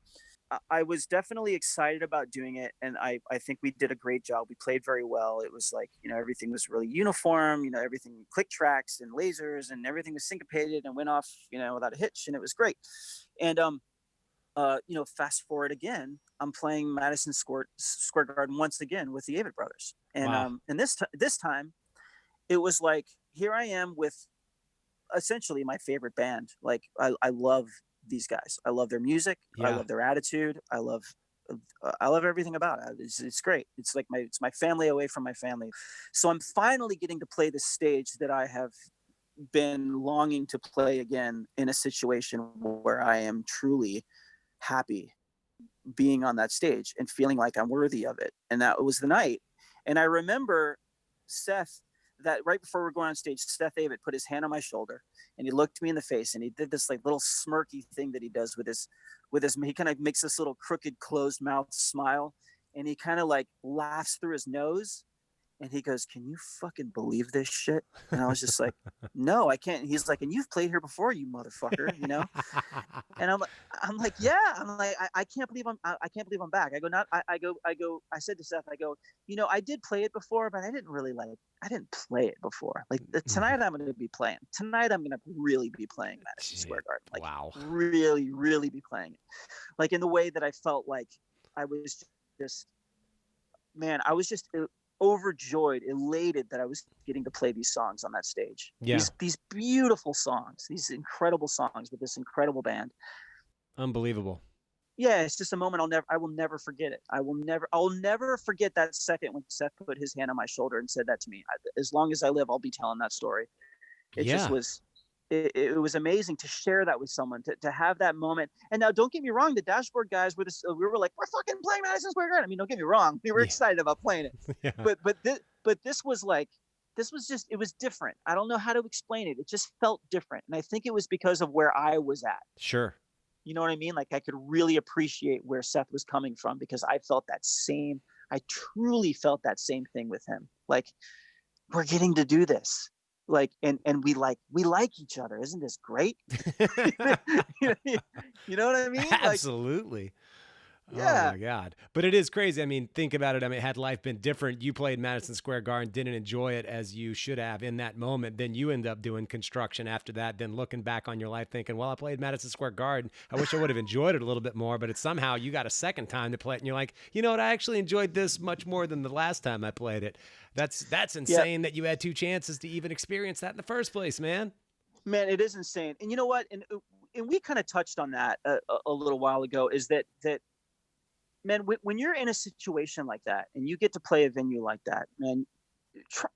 I was definitely excited about doing it. And I think we did a great job. We played very well. It was like, you know, everything was really uniform, you know, everything, click tracks and lasers, and everything was syncopated and went off, you know, without a hitch. And it was great. And, you know, fast forward again, I'm playing Madison Square Garden once again with the Avett Brothers. And, and this time it was like, here I am with essentially my favorite band. Like, I love these guys. I love their music. I love their attitude. I love everything about it. It's great. It's like it's my family away from my family. So I'm finally getting to play the stage that I have been longing to play again, in a situation where I am truly happy being on that stage and feeling like I'm worthy of it. And that was the night. And I remember Seth, that right before we're going on stage, Seth Avett put his hand on my shoulder and he looked me in the face and he did this like little smirky thing that he does with his, he kind of makes this little crooked closed mouth smile, and he kind of like laughs through his nose and he goes, "Can you fucking believe this shit?" And I was just like, "No, I can't." He's like, "And you've played here before, you motherfucker," you know? And I'm like, "Yeah." I'm like, I can't believe I'm back. I said to Seth, "You know, I did play it before, but I didn't play it before. Like, tonight I'm going to be playing. Tonight I'm going to really be playing Madison Square Garden. Like, really, really be playing it. Like, in the way that I felt like I was just overjoyed, elated that I was getting to play these songs on that stage. Yeah. These beautiful songs, these incredible songs with this incredible band.
Unbelievable.
Yeah, it's just a moment I will never forget it. I'll never forget that second when Seth put his hand on my shoulder and said that to me. As long as I live, I'll be telling that story. It just
Yeah.
was, it was amazing to share that with someone, to have that moment. And now, don't get me wrong, the Dashboard guys we were like, we're fucking playing Madison Square Garden. I mean, don't get me wrong, we were
Yeah.
excited about playing it,
Yeah.
but this was like, this was just, it was different. I don't know how to explain it. It just felt different, and I think it was because of where I was at.
Sure.
You know what I mean? Like, I could really appreciate where Seth was coming from, because I truly felt that same thing with him. Like, we're getting to do this. Like, and we like each other. Isn't this great? You know what I mean? Like,
Absolutely.
yeah.
Oh my God. But it is crazy. I mean, think about it. I mean, had life been different, you played Madison Square Garden, didn't enjoy it as you should have in that moment. Then you end up doing construction after that. Then looking back on your life thinking, well, I played Madison Square Garden. I wish I would have enjoyed it a little bit more, but it's somehow you got a second time to play it. And you're like, you know what? I actually enjoyed this much more than the last time I played it. That's insane that you had two chances to even experience that in the first place, man.
Man, it is insane. And you know what? And we kind of touched on that a little while ago, is that man, when you're in a situation like that and you get to play a venue like that, man,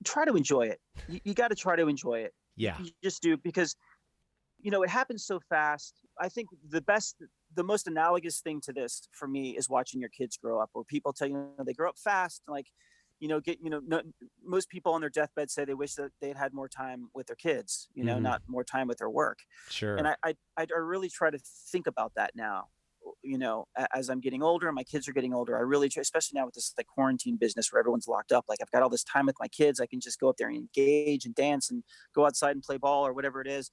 try to enjoy it. You got to try to enjoy it.
Yeah.
You just do, because, you know, it happens so fast. I think the most analogous thing to this for me is watching your kids grow up, where people tell you, they grow up fast. Like, most people on their deathbed say they wish that they'd had more time with their kids, not more time with their work.
Sure.
And I really try to think about that now. As I'm getting older and my kids are getting older, I really try, especially now with this like quarantine business where everyone's locked up. Like, I've got all this time with my kids. I can just go up there and engage and dance and go outside and play ball or whatever it is,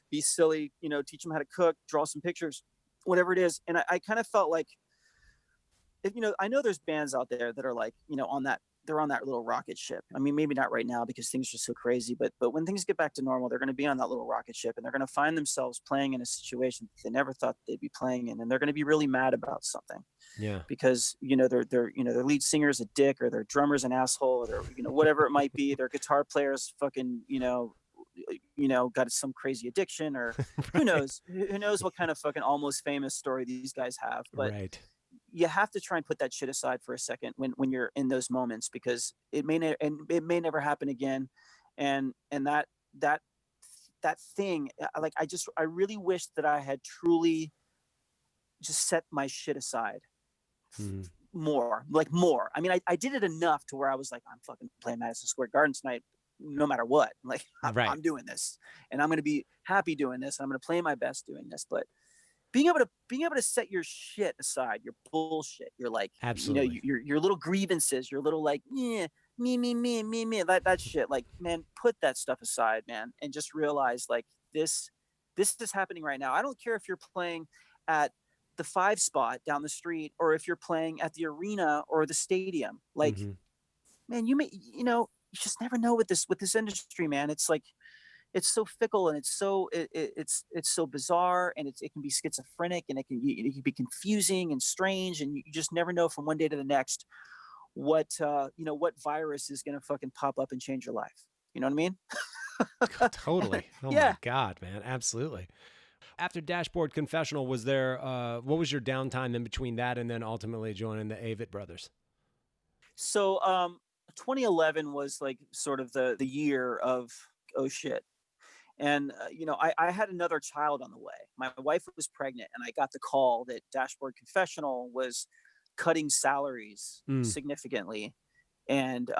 be silly, teach them how to cook, draw some pictures, whatever it is. And I kind of felt like, I know there's bands out there that are like, they're on that little rocket ship. I mean, maybe not right now because things are so crazy, but when things get back to normal, they're going to be on that little rocket ship, and they're going to find themselves playing in a situation they never thought they'd be playing in. And they're going to be really mad about something.
Yeah.
Because, their lead singer's a dick, or their drummer's an asshole, or their, whatever it might be, their guitar player's fucking, got some crazy addiction, or
Right.
who knows what kind of fucking almost famous story these guys have. But
Right.
you have to try and put that shit aside for a second when you're in those moments, because it may never happen again. And that thing, like, I really wish that I had truly just set my shit aside more. I mean, I did it enough to where I was like, I'm fucking playing Madison Square Garden tonight, no matter what. Like, I'm doing this, and I'm going to be happy doing this. I'm going to play my best doing this. But being able to set your shit aside, your bullshit, your like,
Absolutely.
your little grievances, your little like, yeah, me, that shit. Like, man, put that stuff aside, man, and just realize, like, this is happening right now. I don't care if you're playing at the 5 spot down the street, or if you're playing at the arena or the stadium. Like, man, you just never know with this industry, man. It's like, it's so fickle, and it's so bizarre, and it can be schizophrenic, and it can be confusing and strange, and you just never know from one day to the next what virus is going to fucking pop up and change your life. You know what I mean?
Totally. Oh
Yeah.
my God, man. Absolutely. After Dashboard Confessional, was there, what was your downtime in between that and then ultimately joining the Avett Brothers?
So 2011 was like sort of the year of, oh shit. And, I had another child on the way. My wife was pregnant, and I got the call that Dashboard Confessional was cutting salaries significantly. And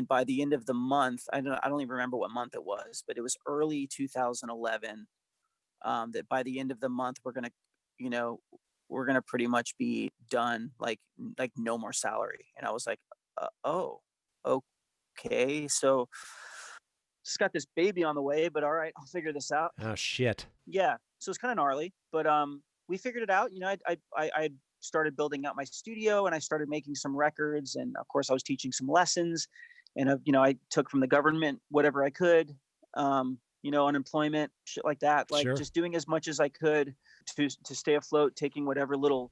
by the end of the month, I don't even remember what month it was, but it was early 2011, that by the end of the month, we're going to pretty much be done, like no more salary. And I was like, oh, okay. So just got this baby on the way, but all right, I'll figure this out.
Oh, shit.
Yeah. So it's kind of gnarly, but we figured it out. I started building out my studio, and I started making some records, and of course I was teaching some lessons, and I took from the government whatever I could, unemployment, shit like that, like just doing as much as I could to stay afloat, taking whatever little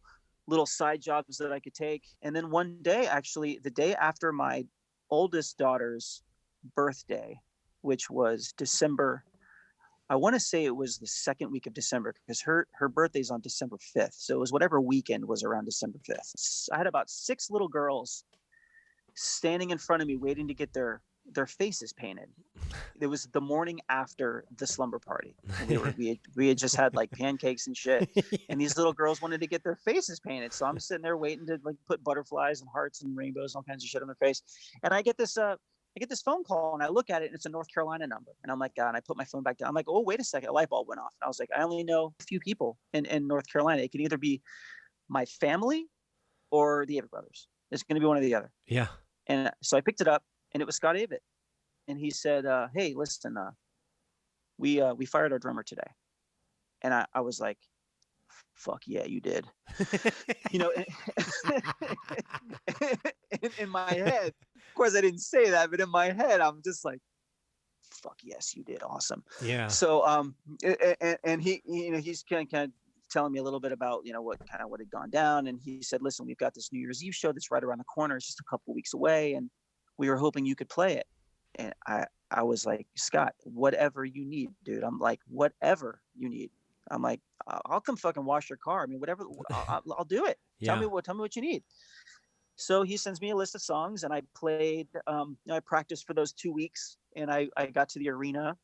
side jobs that I could take. And then one day, actually the day after my oldest daughter's birthday, which was December I want to say it was the second week of December because her birthday's on December 5th. So it was whatever weekend was around December 5th. I had about 6 little girls standing in front of me waiting to get their faces painted. It was the morning after the slumber party. And we had just had like pancakes and shit. And these little girls wanted to get their faces painted. So I'm sitting there waiting to like put butterflies and hearts and rainbows and all kinds of shit on their face. And I get this phone call and I look at it and it's a North Carolina number. And I'm like, God, and I put my phone back down. I'm like, oh, wait a second. A light bulb went off. And I was like, I only know a few people in North Carolina. It can either be my family or the Avett Brothers. It's going to be one or the other.
Yeah.
And so I picked it up and it was Scott Avett. And he said, hey, listen, we fired our drummer today. And I was like, fuck yeah, you did. You know, in my head, of course I didn't say that, but in my head, I'm just like, fuck yes, you did. Awesome.
Yeah.
So, and he, you know, he's kind of telling me a little bit about, you know, what had gone down. And he said, listen, we've got this New Year's Eve show that's right around the corner. It's just a couple of weeks away. And we were hoping you could play it. And I was like, Scott, whatever you need, dude. I'm like, whatever you need. I'm like, I'll come fucking wash your car. I mean, whatever, I'll do it.
Yeah.
Tell me what you need. So he sends me a list of songs and I played, I practiced for those 2 weeks and I got to the arena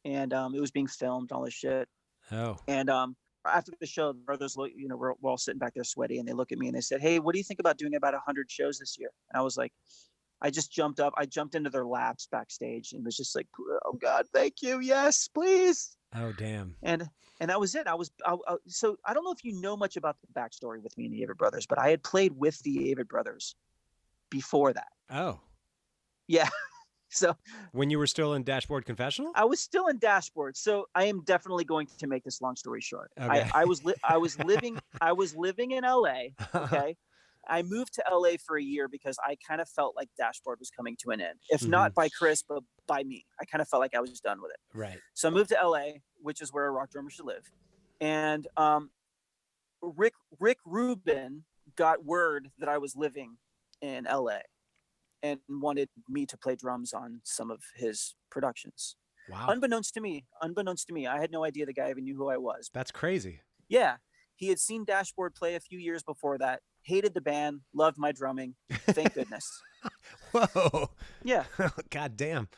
and it was being filmed, all this shit.
Oh.
And after the show, the brothers, you know, we're all sitting back there sweaty and they look at me and they said, hey, what do you think about doing about 100 shows this year? And I was like, I just jumped up. I jumped into their laps backstage and was just like, oh God, thank you. Yes, please.
Oh, damn.
And that was it. So I don't know if you know much about the backstory with me and the Avett Brothers, but I had played with the Avett Brothers before that.
Oh.
Yeah. So
when you were still in Dashboard Confessional?
I was still in Dashboard. So I am definitely going to make this long story short.
Okay.
I was living in LA. Okay. I moved to LA for a year because I kind of felt like Dashboard was coming to an end, if not by Chris, but by me. I kind of felt like I was done with it.
Right.
So I moved to LA, which is where a rock drummer should live. And Rick Rubin got word that I was living in LA and wanted me to play drums on some of his productions.
Wow.
Unbeknownst to me, I had no idea the guy even knew who I was.
That's crazy.
Yeah. He had seen Dashboard play a few years before that, hated the band, loved my drumming. Thank goodness.
Whoa.
Yeah.
God damn.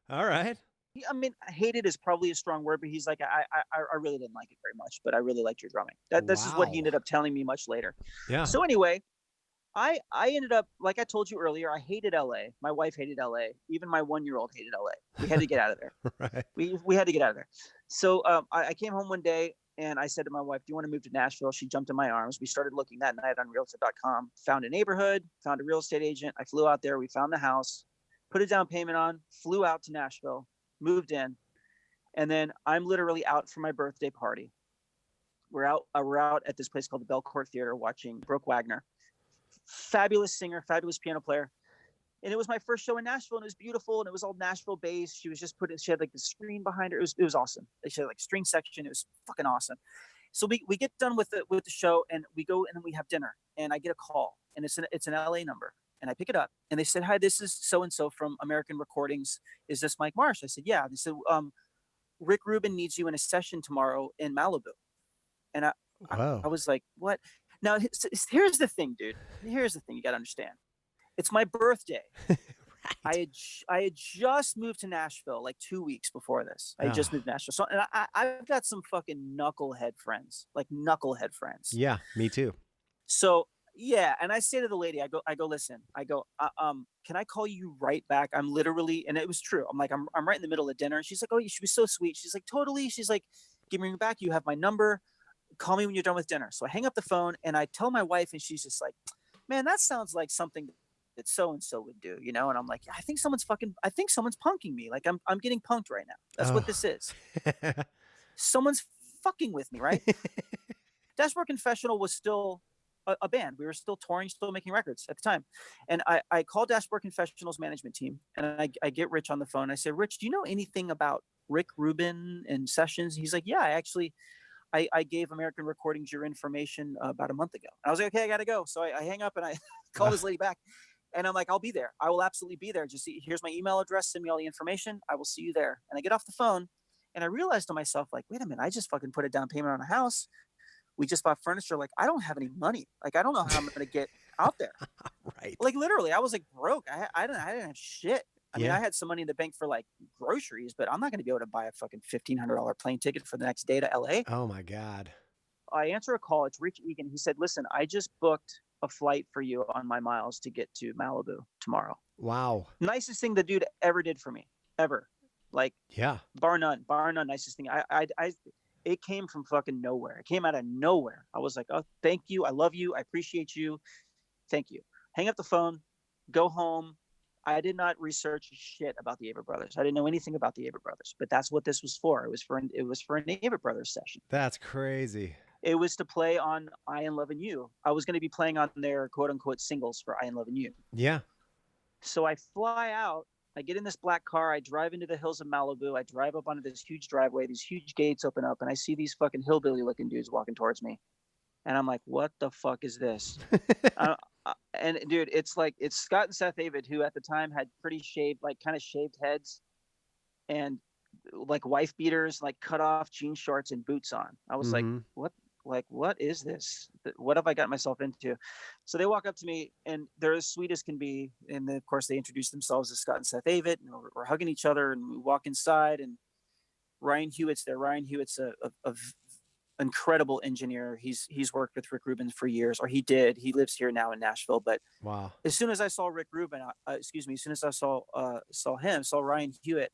All right.
I mean, hated is probably a strong word, but he's like, I really didn't like it very much, but I really liked your drumming. This is what he ended up telling me much later. Yeah. So anyway, I ended up, like I told you earlier, I hated LA. My wife hated LA. Even my 1-year-old hated LA. We had to get out of there.
Right.
We had to get out of there. So I came home one day and I said to my wife, do you want to move to Nashville? She jumped in my arms. We started looking that night on realtor.com, found a neighborhood, found a real estate agent. I flew out there. We found the house, put a down payment on, flew out to Nashville, moved in. And then I'm literally out for my birthday party. We're out at this place called the Belcourt Theater watching Brooke Wagner. Fabulous singer, fabulous piano player. And it was my first show in Nashville and it was beautiful and it was all Nashville based. She had like the screen behind her. It was awesome. She had like a string section. It was fucking awesome. So we get done with the show and we go and then we have dinner and I get a call and it's an LA number and I pick it up and they said, hi, this is so-and-so from American Recordings. Is this Mike Marsh? I said, yeah. They said, Rick Rubin needs you in a session tomorrow in Malibu. And I was like, what? Now, here's the thing, dude. Here's the thing you got to understand. It's my birthday. Right. I had just moved to Nashville like 2 weeks before this. I just moved to Nashville. So, and I've got some fucking knucklehead friends.
Yeah, me too.
So, yeah. And I say to the lady, I go, listen, can I call you right back? I'm literally, and it was true. I'm like, I'm right in the middle of dinner. And she's like, oh, she was so sweet. She's like, totally. She's like, give me back. You have my number. Call me when you're done with dinner. So I hang up the phone and I tell my wife and she's just like, man, that sounds like something that so-and-so would do, you know? And I'm like, I think someone's punking me. Like I'm getting punked right now. That's what this is. Someone's fucking with me, right? Dashboard Confessional was still a band. We were still touring, still making records at the time. And I called Dashboard Confessional's management team and I get Rich on the phone. I say, Rich, do you know anything about Rick Rubin and sessions? He's like, yeah, I gave American Recordings your information about a month ago. And I was like, okay, I got to go. So I hang up and I call this lady back and I'm like, I'll be there. I will absolutely be there. Just here's my email address. Send me all the information. I will see you there. And I get off the phone And I realized to myself, like, wait a minute, I just fucking put a down payment on a house. We just bought furniture. Like, I don't have any money. Like, I don't know how I'm going to get out there.
Right.
Like, literally, I was like broke. I didn't have shit. I mean,
Yeah.
I had some money in the bank for like groceries, but I'm not going to be able to buy a fucking $1,500 plane ticket for the next day to LA.
Oh my God.
I answer a call. It's Rich Egan. He said, listen, I just booked a flight for you on my miles to get to Malibu tomorrow.
Wow.
Nicest thing the dude ever did for me, ever. Like,
Yeah.
bar none, nicest thing. It came from fucking nowhere. It came out of nowhere. I was like, oh, thank you. I love you. I appreciate you. Thank you. Hang up the phone, go home. I did not research shit about the Avett Brothers. I didn't know anything about the Avett Brothers, but that's what this was for. It was for an Avett Brothers session.
That's crazy.
It was to play on I Am Loving You. I was going to be playing on their quote unquote singles for I Am Loving You.
Yeah.
So I fly out. I get in this black car. I drive into the hills of Malibu. I drive up onto this huge driveway. These huge gates open up, and I see these fucking hillbilly looking dudes walking towards me. And I'm like, what the fuck is this? And dude, it's Scott and Seth Avett, who at the time had pretty shaved, like kind of shaved heads and like wife beaters, like cut off jean shorts and boots on. I was like, what is this? What have I got myself into? So they walk up to me and they're as sweet as can be. And then of course they introduce themselves as Scott and Seth Avett, and we're hugging each other, and we walk inside, and Ryan Hewitt's there. Ryan Hewitt's a incredible engineer. He's worked with Rick Rubin for years, or he did. He lives here now in Nashville. But
wow.
As soon as I saw Rick Rubin, as soon as I saw Ryan Hewitt,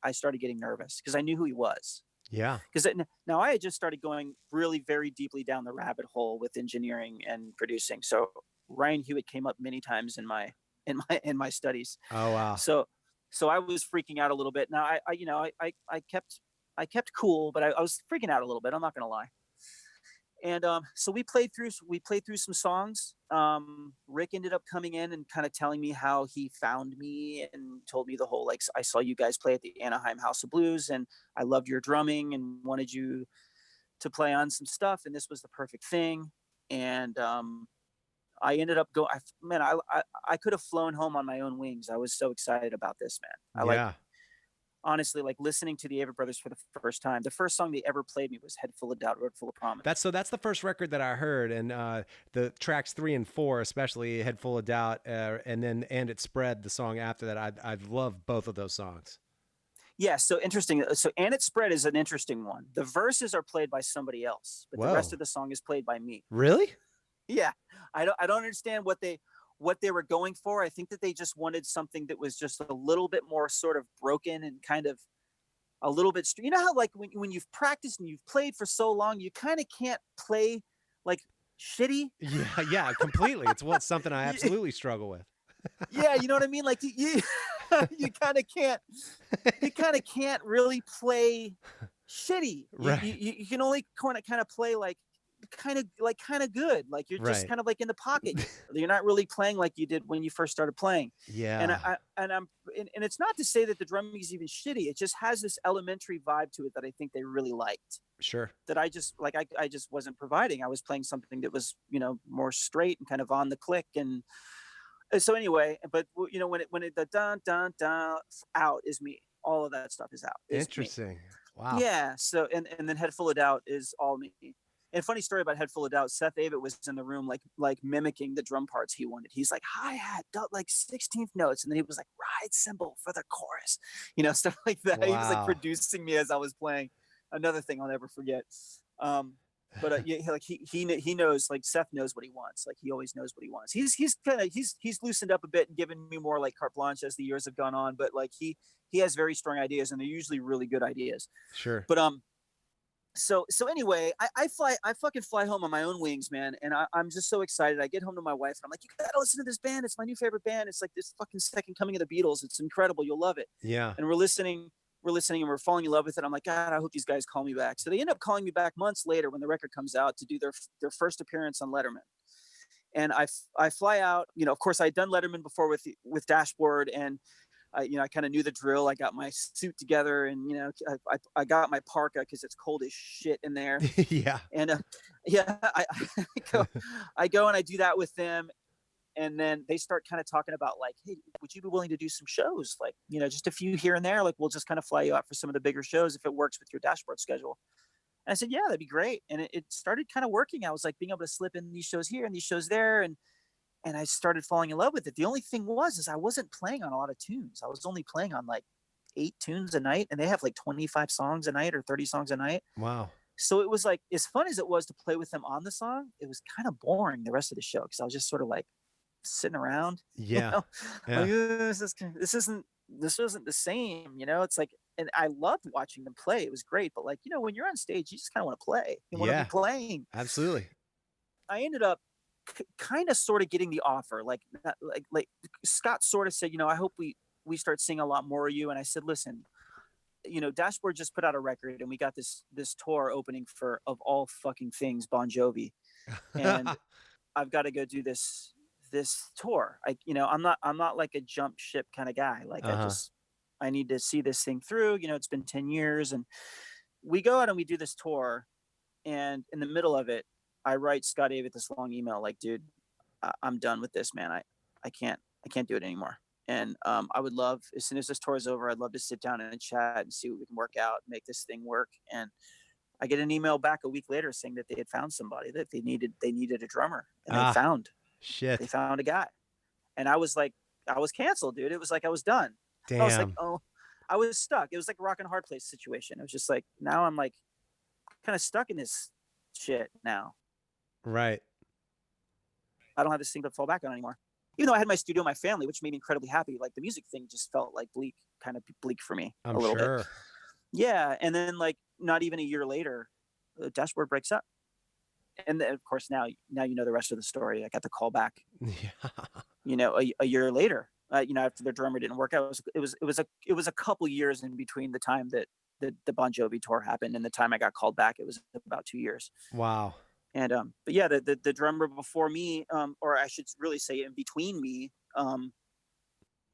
I started getting nervous because I knew who he was.
Yeah.
Because now I had just started going really very deeply down the rabbit hole with engineering and producing. So Ryan Hewitt came up many times in my studies.
Oh wow.
So I was freaking out a little bit. Now I kept cool, but I was freaking out a little bit. I'm not going to lie. And so we played through some songs. Rick ended up coming in and kind of telling me how he found me and told me the whole, like, I saw you guys play at the Anaheim House of Blues and I loved your drumming and wanted you to play on some stuff. And this was the perfect thing. And I ended up going, I could have flown home on my own wings. I was so excited about this, man. Honestly, like listening to the Avett Brothers for the first time. The first song they ever played me was Head Full of Doubt, Road Full of Promise.
That's the first record that I heard, and the tracks 3 and 4, especially Head Full of Doubt, and then And It Spread, the song after that. I love both of those songs.
Yeah, so interesting. So And It Spread is an interesting one. The verses are played by somebody else, but the rest of the song is played by me.
Really?
Yeah, I don't understand what they were going for. I think that they just wanted something that was just a little bit more sort of broken and kind of a little bit, you know how like when you've practiced and you've played for so long, you kind of can't play like shitty.
Yeah, completely. It's something I absolutely struggle with.
Yeah, you know what I mean? Like you kind of can't really play shitty.
Right.
You can only kind of play like kind of good, like you're just kind of like in the pocket. You're not really playing like you did when you first started playing.
Yeah.
And it's not to say that the drumming is even shitty. It just has this elementary vibe to it that I think they really liked.
Sure.
That I just wasn't providing. I was playing something that was, more straight and kind of on the click. And so anyway, but when it the dun dun dun out is me. All of that stuff is out.
Interesting.
Me.
Wow.
Yeah. So and then Head Full of Doubt is all me. And funny story about Head Full of Doubt, Seth Avett was in the room like mimicking the drum parts he wanted. He's like hi-hat, like 16th notes, and then he was like ride cymbal for the chorus, stuff like that. Wow. He was like producing me as I was playing. Another thing I'll never forget. But yeah, like he knows, like Seth knows what he wants. Like he always knows what he wants. He's loosened up a bit and given me more like carte blanche as the years have gone on. But like he has very strong ideas, and they're usually really good ideas.
Sure.
But So anyway, I fucking fly home on my own wings, man. And I'm just so excited. I get home to my wife and I'm like, you gotta listen to this band. It's my new favorite band. It's like this fucking second coming of the Beatles. It's incredible. You'll love it.
Yeah.
And we're listening and we're falling in love with it. I'm like, God, I hope these guys call me back. So they end up calling me back months later when the record comes out to do their first appearance on Letterman. And I fly out, of course I'd done Letterman before with Dashboard, and I kind of knew the drill. I got my suit together, and I got my parka because it's cold as shit in there.
Yeah.
And I go and I do that with them, and then they start kind of talking about like, hey, would you be willing to do some shows? Like, just a few here and there. Like, we'll just kind of fly you out for some of the bigger shows if it works with your Dashboard schedule. And I said, yeah, that'd be great. And it started kind of working. I was like being able to slip in these shows here and these shows there. And I started falling in love with it. The only thing is I wasn't playing on a lot of tunes. I was only playing on like 8 tunes a night, and they have like 25 songs a night or 30 songs a night.
Wow.
So it was like, as fun as it was to play with them on the song, it was kind of boring the rest of the show, because I was just sort of like sitting around.
Yeah. Yeah.
Like, this isn't the same, it's like, and I loved watching them play. It was great. But like, when you're on stage, you just kind of want to play. You want to be playing.
Absolutely.
I ended up kind of sort of getting the offer. Like Scott sort of said, I hope we start seeing a lot more of you. And I said, listen, Dashboard just put out a record, and we got this tour opening for, of all fucking things, Bon Jovi. And I've got to go do this tour. I'm not like a jump ship kind of guy. Like I need to see this thing through. It's been 10 years, and we go out and we do this tour. And in the middle of it, I write Scott Avett this long email, like, dude, I'm done with this, man. I can't do it anymore. And I would love, as soon as this tour is over, I'd love to sit down and chat and see what we can work out, make this thing work. And I get an email back a week later saying that they had found somebody, that they needed a drummer, and they found a guy. And I was like, I was canceled, dude. It was like I was done.
Damn.
I was like, I was stuck. It was like a rock and a hard place situation. It was just like, now I'm like kind of stuck in this shit now.
Right.
I don't have this thing to fall back on anymore. Even though I had my studio, my family, which made me incredibly happy. Like, the music thing just felt like kind of bleak for me a little bit. Yeah. And then like not even a year later, Dashboard breaks up. And then, of course, now the rest of the story. I got the call back, a year later, after the drummer didn't work out. It was a couple years in between the time that the Bon Jovi tour happened and the time I got called back. It was about 2 years.
Wow.
And but yeah, the drummer before me, or I should really say in between me,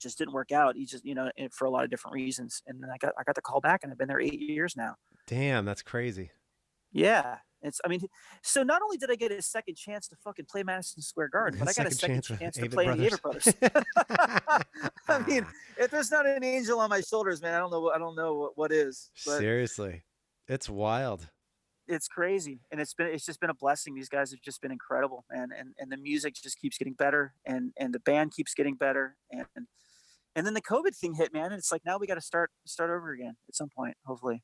just didn't work out. He just, for a lot of different reasons. And then I got the call back, and I've been there 8 years now.
Damn, that's crazy.
Yeah. So not only did I get a second chance to fucking play Madison Square Garden, but I got a second chance to play in the Avett Brothers. I mean, if there's not an angel on my shoulders, man, I don't know what is. But
seriously, it's wild.
It's crazy. And it's just been a blessing. These guys have just been incredible, man. And the music just keeps getting better, and the band keeps getting better. And then the COVID thing hit, man. And it's like, now we got to start over again at some point, hopefully.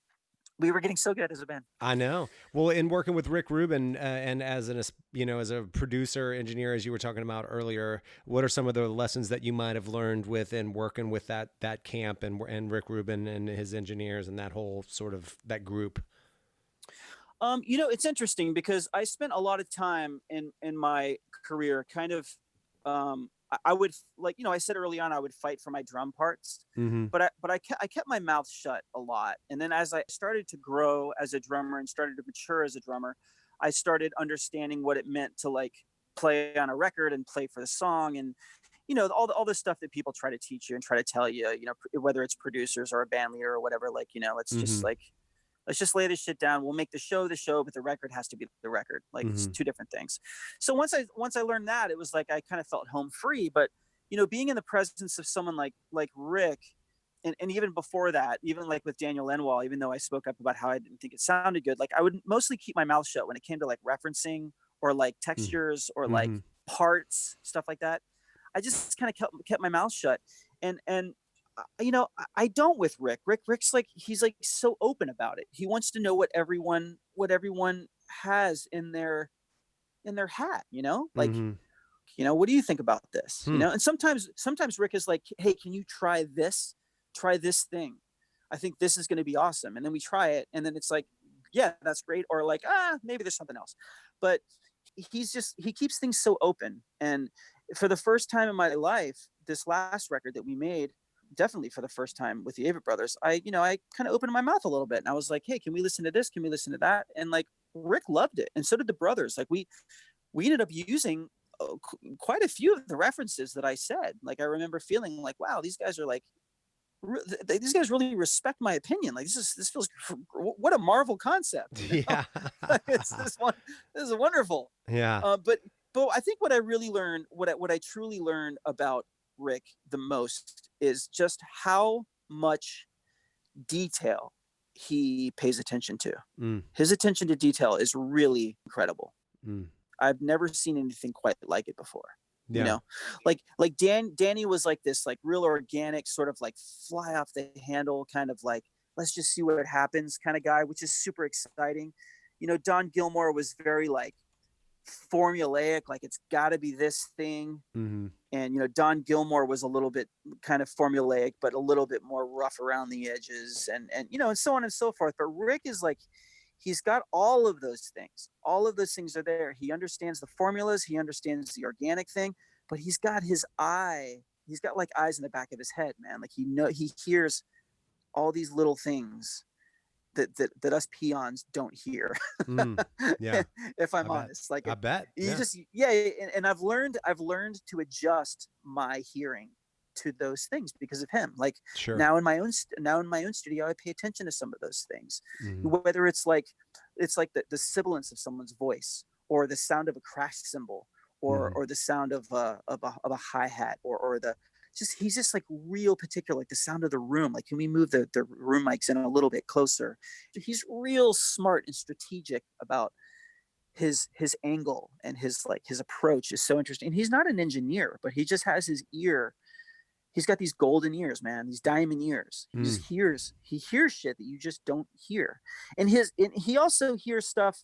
We were getting so good as a band.
I know. Well, in working with Rick Rubin and as a producer, engineer, as you were talking about earlier, what are some of the lessons that you might have learned in working with that camp and Rick Rubin and his engineers and that whole sort of that group?
It's interesting because I spent a lot of time in my career kind of, I would, like, I said early on, I would fight for my drum parts, but I kept my mouth shut a lot. And then as I started to grow as a drummer and started to mature as a drummer, I started understanding what it meant to like play on a record and play for the song. And, all the stuff that people try to teach you and try to tell you, whether it's producers or a band leader or whatever, like, it's just like, let's just lay this shit down. We'll make the show, but the record has to be the record. Like, it's two different things. So once I learned that, it was like I kind of felt home free. But being in the presence of someone like Rick, and even before that, even like with Daniel Lanois, even though I spoke up about how I didn't think it sounded good, like I would mostly keep my mouth shut when it came to like referencing or like textures or like parts, stuff like that. I just kind of kept my mouth shut. And I don't with Rick. Rick's like, he's like so open about it. He wants to know what everyone has in their hat, like, what do you think about this? And sometimes Rick is like, hey, can you try this thing? I think this is going to be awesome. And then we try it. And then it's like, yeah, that's great. Or like, maybe there's something else. But he keeps things so open. And for the first time in my life, this last record that we made, definitely for the first time with the Avett Brothers, I kind of opened my mouth a little bit, and I was like, hey, can we listen to this? Can we listen to that? And like, Rick loved it. And so did the brothers. Like we ended up using quite a few of the references that I said. Like, I remember feeling like, wow, these guys really respect my opinion. Like, this feels, what a Marvel concept.
Yeah.
This is wonderful.
Yeah.
But but I think what I really learned, what I truly learned about Rick the most is just how much detail he pays attention to. His attention to detail is really incredible. I've never seen anything quite like it before.
Yeah.
You know, like Danny was like this, like real organic, sort of like fly off the handle kind of like, let's just see what happens kind of guy, which is super exciting. You know, Don Gilmore was very like formulaic, like it's got to be this thing. And, you know, Don Gilmore was a little bit kind of formulaic, but a little bit more rough around the edges and, you know, and so on and so forth. But Rick is like, he's got all of those things. All of those things are there. He understands the formulas. He understands the organic thing, but he's got his eye. He's got like eyes in the back of his head, man. Like he hears all these little things that us peons don't hear.
Yeah.
If I'm honest, like
I bet.
You just, and I've learned to adjust my hearing to those things because of him. Like now in my own studio, I pay attention to some of those things, whether it's like the sibilance of someone's voice or the sound of a crash cymbal or the sound of a hi-hat or the he's just like real particular, like the sound of the room. Like, can we move the room mics in a little bit closer? He's real smart and strategic about his angle, and his approach is so interesting. And he's not an engineer, but he just has his ear. He's got these golden ears, man, these diamond ears. He hears shit that you just don't hear. And he also hears stuff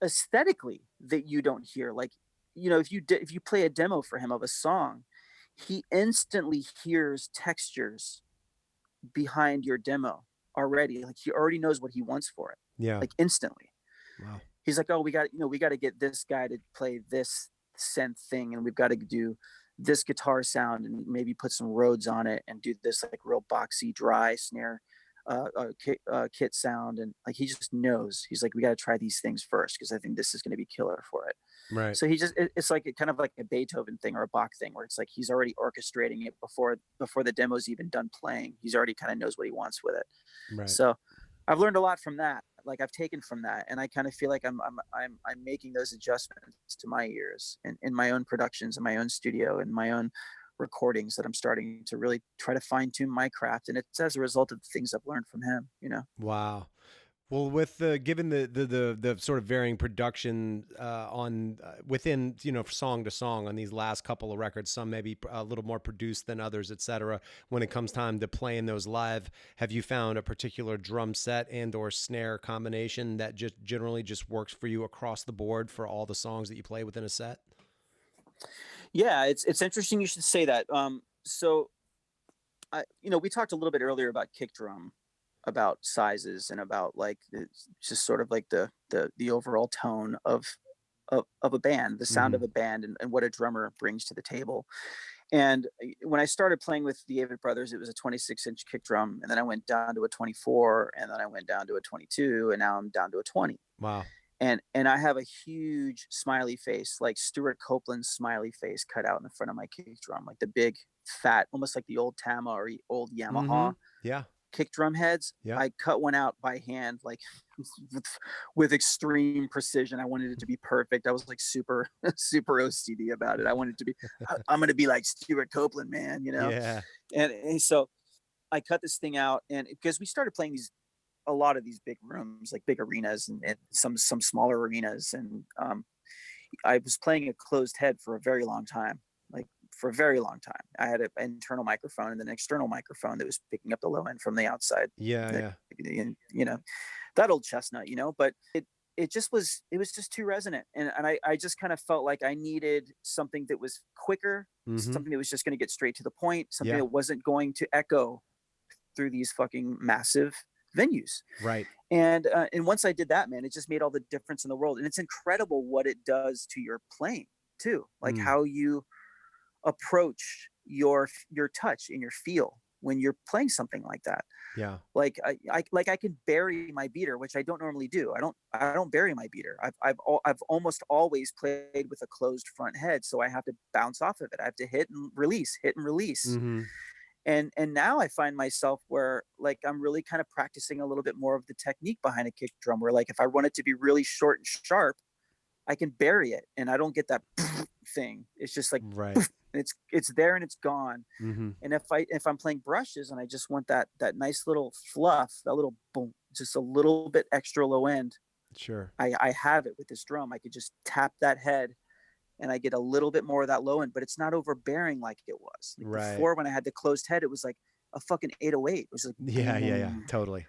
aesthetically that you don't hear. Like, you know, if you play a demo for him of a song, he instantly hears textures behind your demo already. Like, he already knows what he wants for it. Yeah. Like, instantly. Wow. He's like, oh, we got to get this guy to play this synth thing, and we've got to do this guitar sound and maybe put some Rhodes on it and do this like real boxy, dry snare kit sound. And like, he just knows. He's like, we got to try these things first because I think this is going to be killer for it. Right. So it's like kind of like a Beethoven thing or a Bach thing, where it's like he's already orchestrating it before the demo's even done playing. He's already kind of knows what he wants with it. Right. So I've learned a lot from that. Like, I've taken from that, and I kind of feel like I'm making those adjustments to my ears in my own productions, in my own studio, in my own recordings, that I'm starting to really try to fine tune my craft. And it's as a result of the things I've learned from him, you know? Wow.
Well, with given the sort of varying production within, you know, song to song on these last couple of records, some maybe a little more produced than others, et cetera. When it comes time to playing those live, have you found a particular drum set and or snare combination that just generally just works for you across the board for all the songs that you play within a set?
Yeah, it's interesting you should say that. So, we talked a little bit earlier about kick drum, about sizes, and about like just sort of like the overall tone of a band, the sound of a band, and what a drummer brings to the table. And when I started playing with the Avett Brothers, it was a 26-inch kick drum, and then I went down to a 24, and then I went down to a 22, and now I'm down to a 20. Wow. And I have a huge smiley face, like Stuart Copeland's smiley face, cut out in the front of my kick drum, like the big fat, almost like the old Tama or old Yamaha. Yeah. Kick drum heads. Yeah. I cut one out by hand, like with extreme precision. I wanted it to be perfect. I was like super OCD about it. I wanted it to be, I'm going to be like Stuart Copeland, man, you know? Yeah. And so I cut this thing out, and because we started playing a lot of these big rooms, like big arenas and some smaller arenas. And I was playing a closed head for a very long time. I had an internal microphone and an external microphone that was picking up the low end from the outside. Yeah. And, you know, that old chestnut, you know, but it was just too resonant. And I just kind of felt like I needed something that was quicker, something that was just going to get straight to the point, something that wasn't going to echo through these fucking massive venues. Right. And once I did that, man, it just made all the difference in the world. And it's incredible what it does to your playing too. Like how you approach your touch and your feel when you're playing something like that. Yeah. Like I can bury my beater, which I don't normally do. I don't bury my beater. I've almost always played with a closed front head. So I have to bounce off of it. I have to hit and release. Mm-hmm. And now I find myself where like I'm really kind of practicing a little bit more of the technique behind a kick drum, where like if I want it to be really short and sharp, I can bury it and I don't get that thing. It's just like,
Right.
it's there and it's gone.
Mm-hmm.
And if I'm playing brushes and I just want that nice little fluff, that little boom, just a little bit extra low end,
Sure.
I have it with this drum. I could just tap that head and I get a little bit more of that low end, but it's not overbearing like it was. Like
Right.
before, when I had the closed head, it was like a fucking 808. It was like,
Yeah. Totally.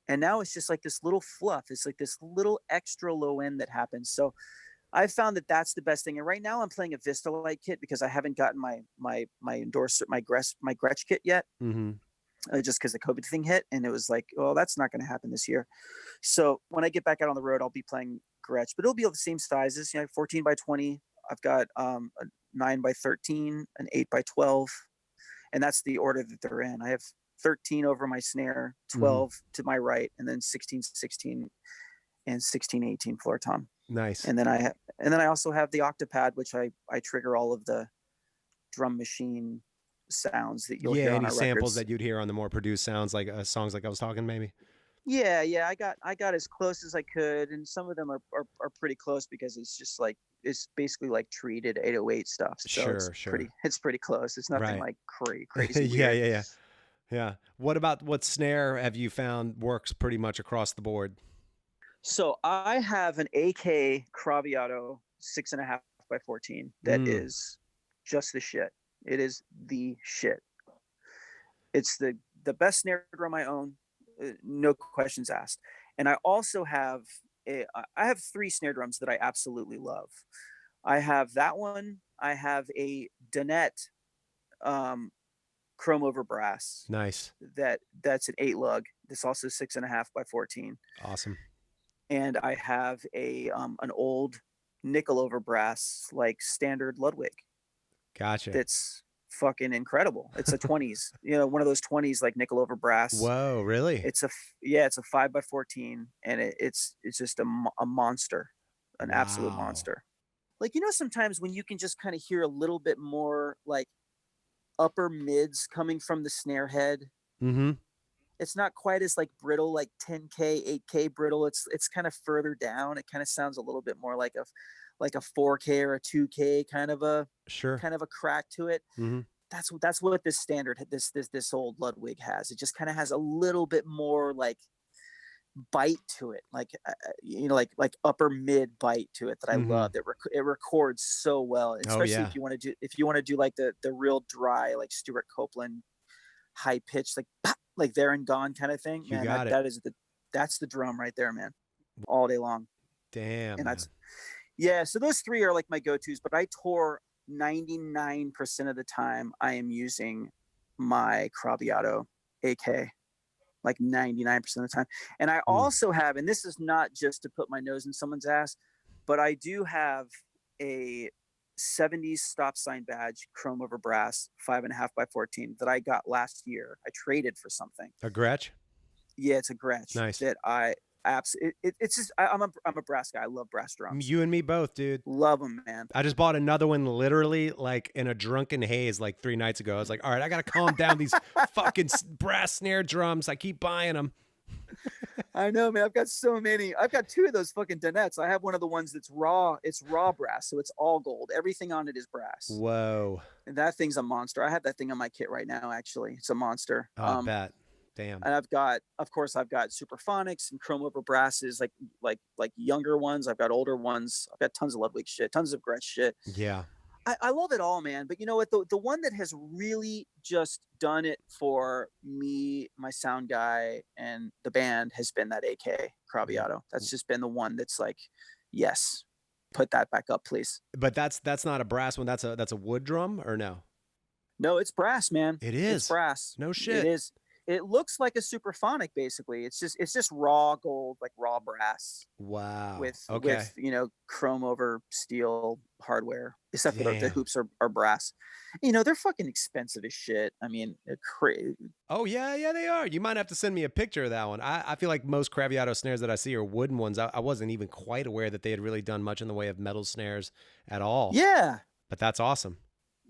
and now it's just like this little fluff. It's like this little extra low end that happens. So I found that that's the best thing. And right now I'm playing a Vista Light kit because I haven't gotten my endorser, my Gretsch kit yet.
Mm-hmm.
Just because the COVID thing hit, and it was like, oh, that's not going to happen this year. So when I get back out on the road, I'll be playing Gretsch, but it'll be all the same sizes, 14 by 20. I've got a 9 by 13, an 8 by 12, and that's the order that they're in. I have 13 over my snare, 12 to my right, and then 16, 16, and 16, 18 floor tom.
Nice.
And then I also have the Octopad, which I trigger all of the drum machine sounds that you'll hear on
any
our
samples
records.
that you'd hear on the more produced sounds, like songs like I was talking, maybe.
Yeah, I got as close as I could, and some of them are pretty close because it's just like, it's basically like treated 808 stuff. So
Sure.
it's pretty close. It's nothing
Right.
like crazy weird.
Yeah. What snare have you found works pretty much across the board?
So I have an AK Craviotto 6.5 by 14 that is just the shit. It is the shit. It's the best snare drum I own, no questions asked. And I also have I have 3 snare drums that I absolutely love. I have that one. I have a Donette chrome over brass.
Nice.
That's an 8 lug. That's also 6.5 by 14.
Awesome.
And I have an old nickel over brass, like standard Ludwig.
Gotcha.
That's fucking incredible. It's a 20s, one of those 20s, like nickel over brass.
Whoa, really?
It's a 5 by 14, and it's just a monster, an absolute monster. Like, sometimes when you can just kind of hear a little bit more like upper mids coming from the snare head.
Mm-hmm.
It's not quite as like brittle, like 10K, 8K brittle. It's kind of further down. It kind of sounds a little bit more like a 4K or a 2K kind of a crack to it.
Mm-hmm.
That's what this standard, this old Ludwig has. It just kind of has a little bit more like bite to it, like like upper mid bite to it that I love. It records so well, especially if you want to do like the real dry, like Stuart Copeland high pitch, like pop, like there and gone kind of thing.
You
man,
got
that's the drum right there, man, all day long.
Damn.
And so those 3 are like my go-tos, but I tour 99% of the time. I am using my Craviotto AK, like 99% of the time. And I also have, and this is not just to put my nose in someone's ass, but I do have a 70s stop sign badge, chrome over brass, 5.5 by 14 that I got last year. I traded for something.
A Gretsch?
Yeah, it's a Gretsch.
Nice.
That it's just, I'm a brass guy. I love brass drums.
You and me both, dude.
Love them, man.
I just bought another one literally like in a drunken haze like 3 nights ago. I was like, all right, I got to calm down these fucking brass snare drums. I keep buying them.
I know, man. I've got so many. I've got 2 of those fucking Donettes. I have one of the ones that's raw. It's raw brass, so it's all gold. Everything on it is brass.
Whoa.
And that thing's a monster. I have that thing on my kit right now, actually. It's a monster.
Oh, I bet. Damn.
And I've got Superphonics and chrome over brasses, like younger ones. I've got older ones. I've got tons of Ludwig shit, tons of Gretsch shit.
Yeah.
I love it all, man. But you know what? The one that has really just done it for me, my sound guy, and the band has been that AK Craviotto. That's just been the one that's like, yes, put that back up, please.
But that's not a brass one. That's a wood drum, or no?
No, it's brass, man.
It is.
It's brass.
No shit.
It is. It looks like a Superphonic, basically. It's just raw gold, like raw brass.
Wow.
With chrome over steel hardware, except for the hoops are brass. They're fucking expensive as shit. I mean, crazy.
Oh yeah, they are. You might have to send me a picture of that one. I feel like most Craviotto snares that I see are wooden ones. I wasn't even quite aware that they had really done much in the way of metal snares at all.
Yeah.
But that's awesome.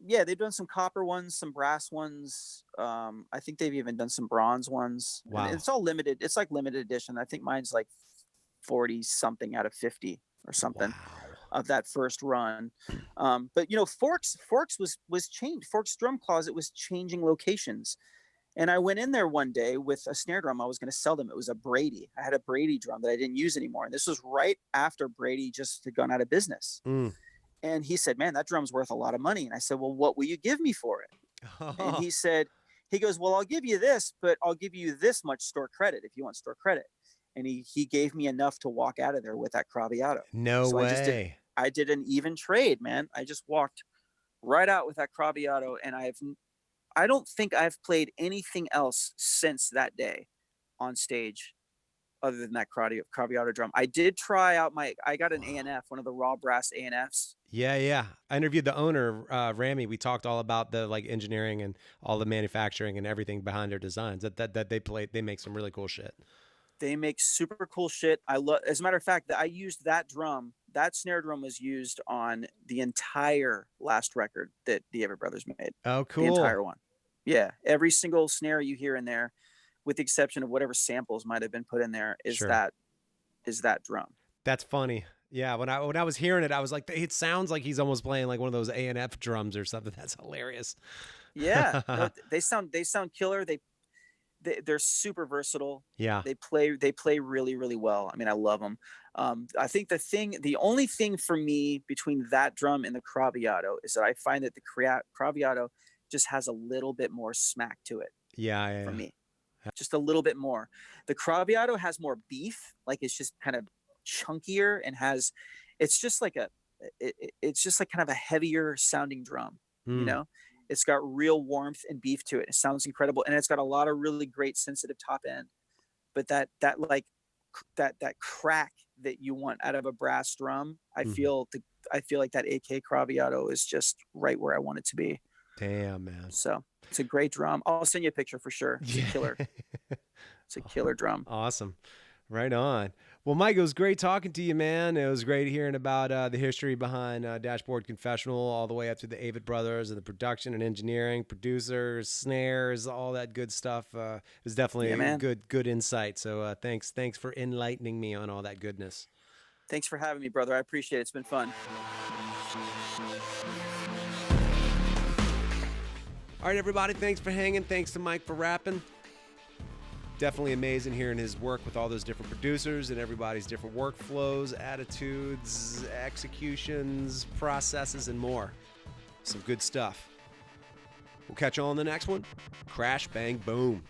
Yeah, they've done some copper ones, some brass ones. I think they've even done some bronze ones.
Wow.
And it's all limited. It's like limited edition. I think mine's like 40 something out of 50 or something. of that first run. But you know, Forks was changed. Forks Drum Closet was changing locations. And I went in there one day with a snare drum. I was going to sell them. It was a Brady. I had a Brady drum that I didn't use anymore. And this was right after Brady just had gone out of business. And he said, man, that drum's worth a lot of money. And I said, well, what will you give me for it? And he goes, well, I'll give you this, but I'll give you this much store credit if you want store credit. And he gave me enough to walk out of there with that Craviotto.
No way.
I did an even trade, man. I just walked right out with that Craviotto, and I don't think I've played anything else since that day on stage other than that Craviotto drum. I did try out I got an A&F, one of the raw brass A&Fs.
Yeah. I interviewed the owner, Rami. We talked all about the like engineering and all the manufacturing and everything behind their designs that they make some really cool shit.
They make super cool shit. As a matter of fact, I used that drum. That snare drum was used on the entire last record that the Avett Brothers made.
Oh, cool.
The entire one. Yeah. Every single snare you hear in there, with the exception of whatever samples might have been put in there, is that drum.
That's funny. Yeah. When I was hearing it, I was like, it sounds like he's almost playing like one of those A&F drums or something. That's hilarious.
Yeah. No, they sound killer. They're super versatile.
Yeah.
They play really, really well. I mean, I love them. I think the only thing for me between that drum and the Craviotto is that I find that the Craviotto just has a little bit more smack to it.
Yeah.
For me, just a little bit more. The Craviotto has more beef. Like, it's just kind of chunkier and it's just like kind of a heavier sounding drum, you know? It's got real warmth and beef to it. It sounds incredible. And it's got a lot of really great sensitive top end, but that crack that you want out of a brass drum, I feel like that AK Craviotto is just right where I want it to be.
Damn, man.
So it's a great drum. I'll send you a picture for sure. It's a killer. It's a killer drum.
Awesome. Right on. Well, Mike, it was great talking to you, man. It was great hearing about the history behind Dashboard Confessional all the way up to the Avett Brothers and the production and engineering, producers, snares, all that good stuff. It was definitely a good insight. So thanks for enlightening me on all that goodness.
Thanks for having me, brother. I appreciate it. It's been fun.
All right, everybody. Thanks for hanging. Thanks to Mike for rapping. Definitely amazing hearing his work with all those different producers and everybody's different workflows, attitudes, executions, processes, and more. Some good stuff. We'll catch you on the next one. Crash, bang, boom.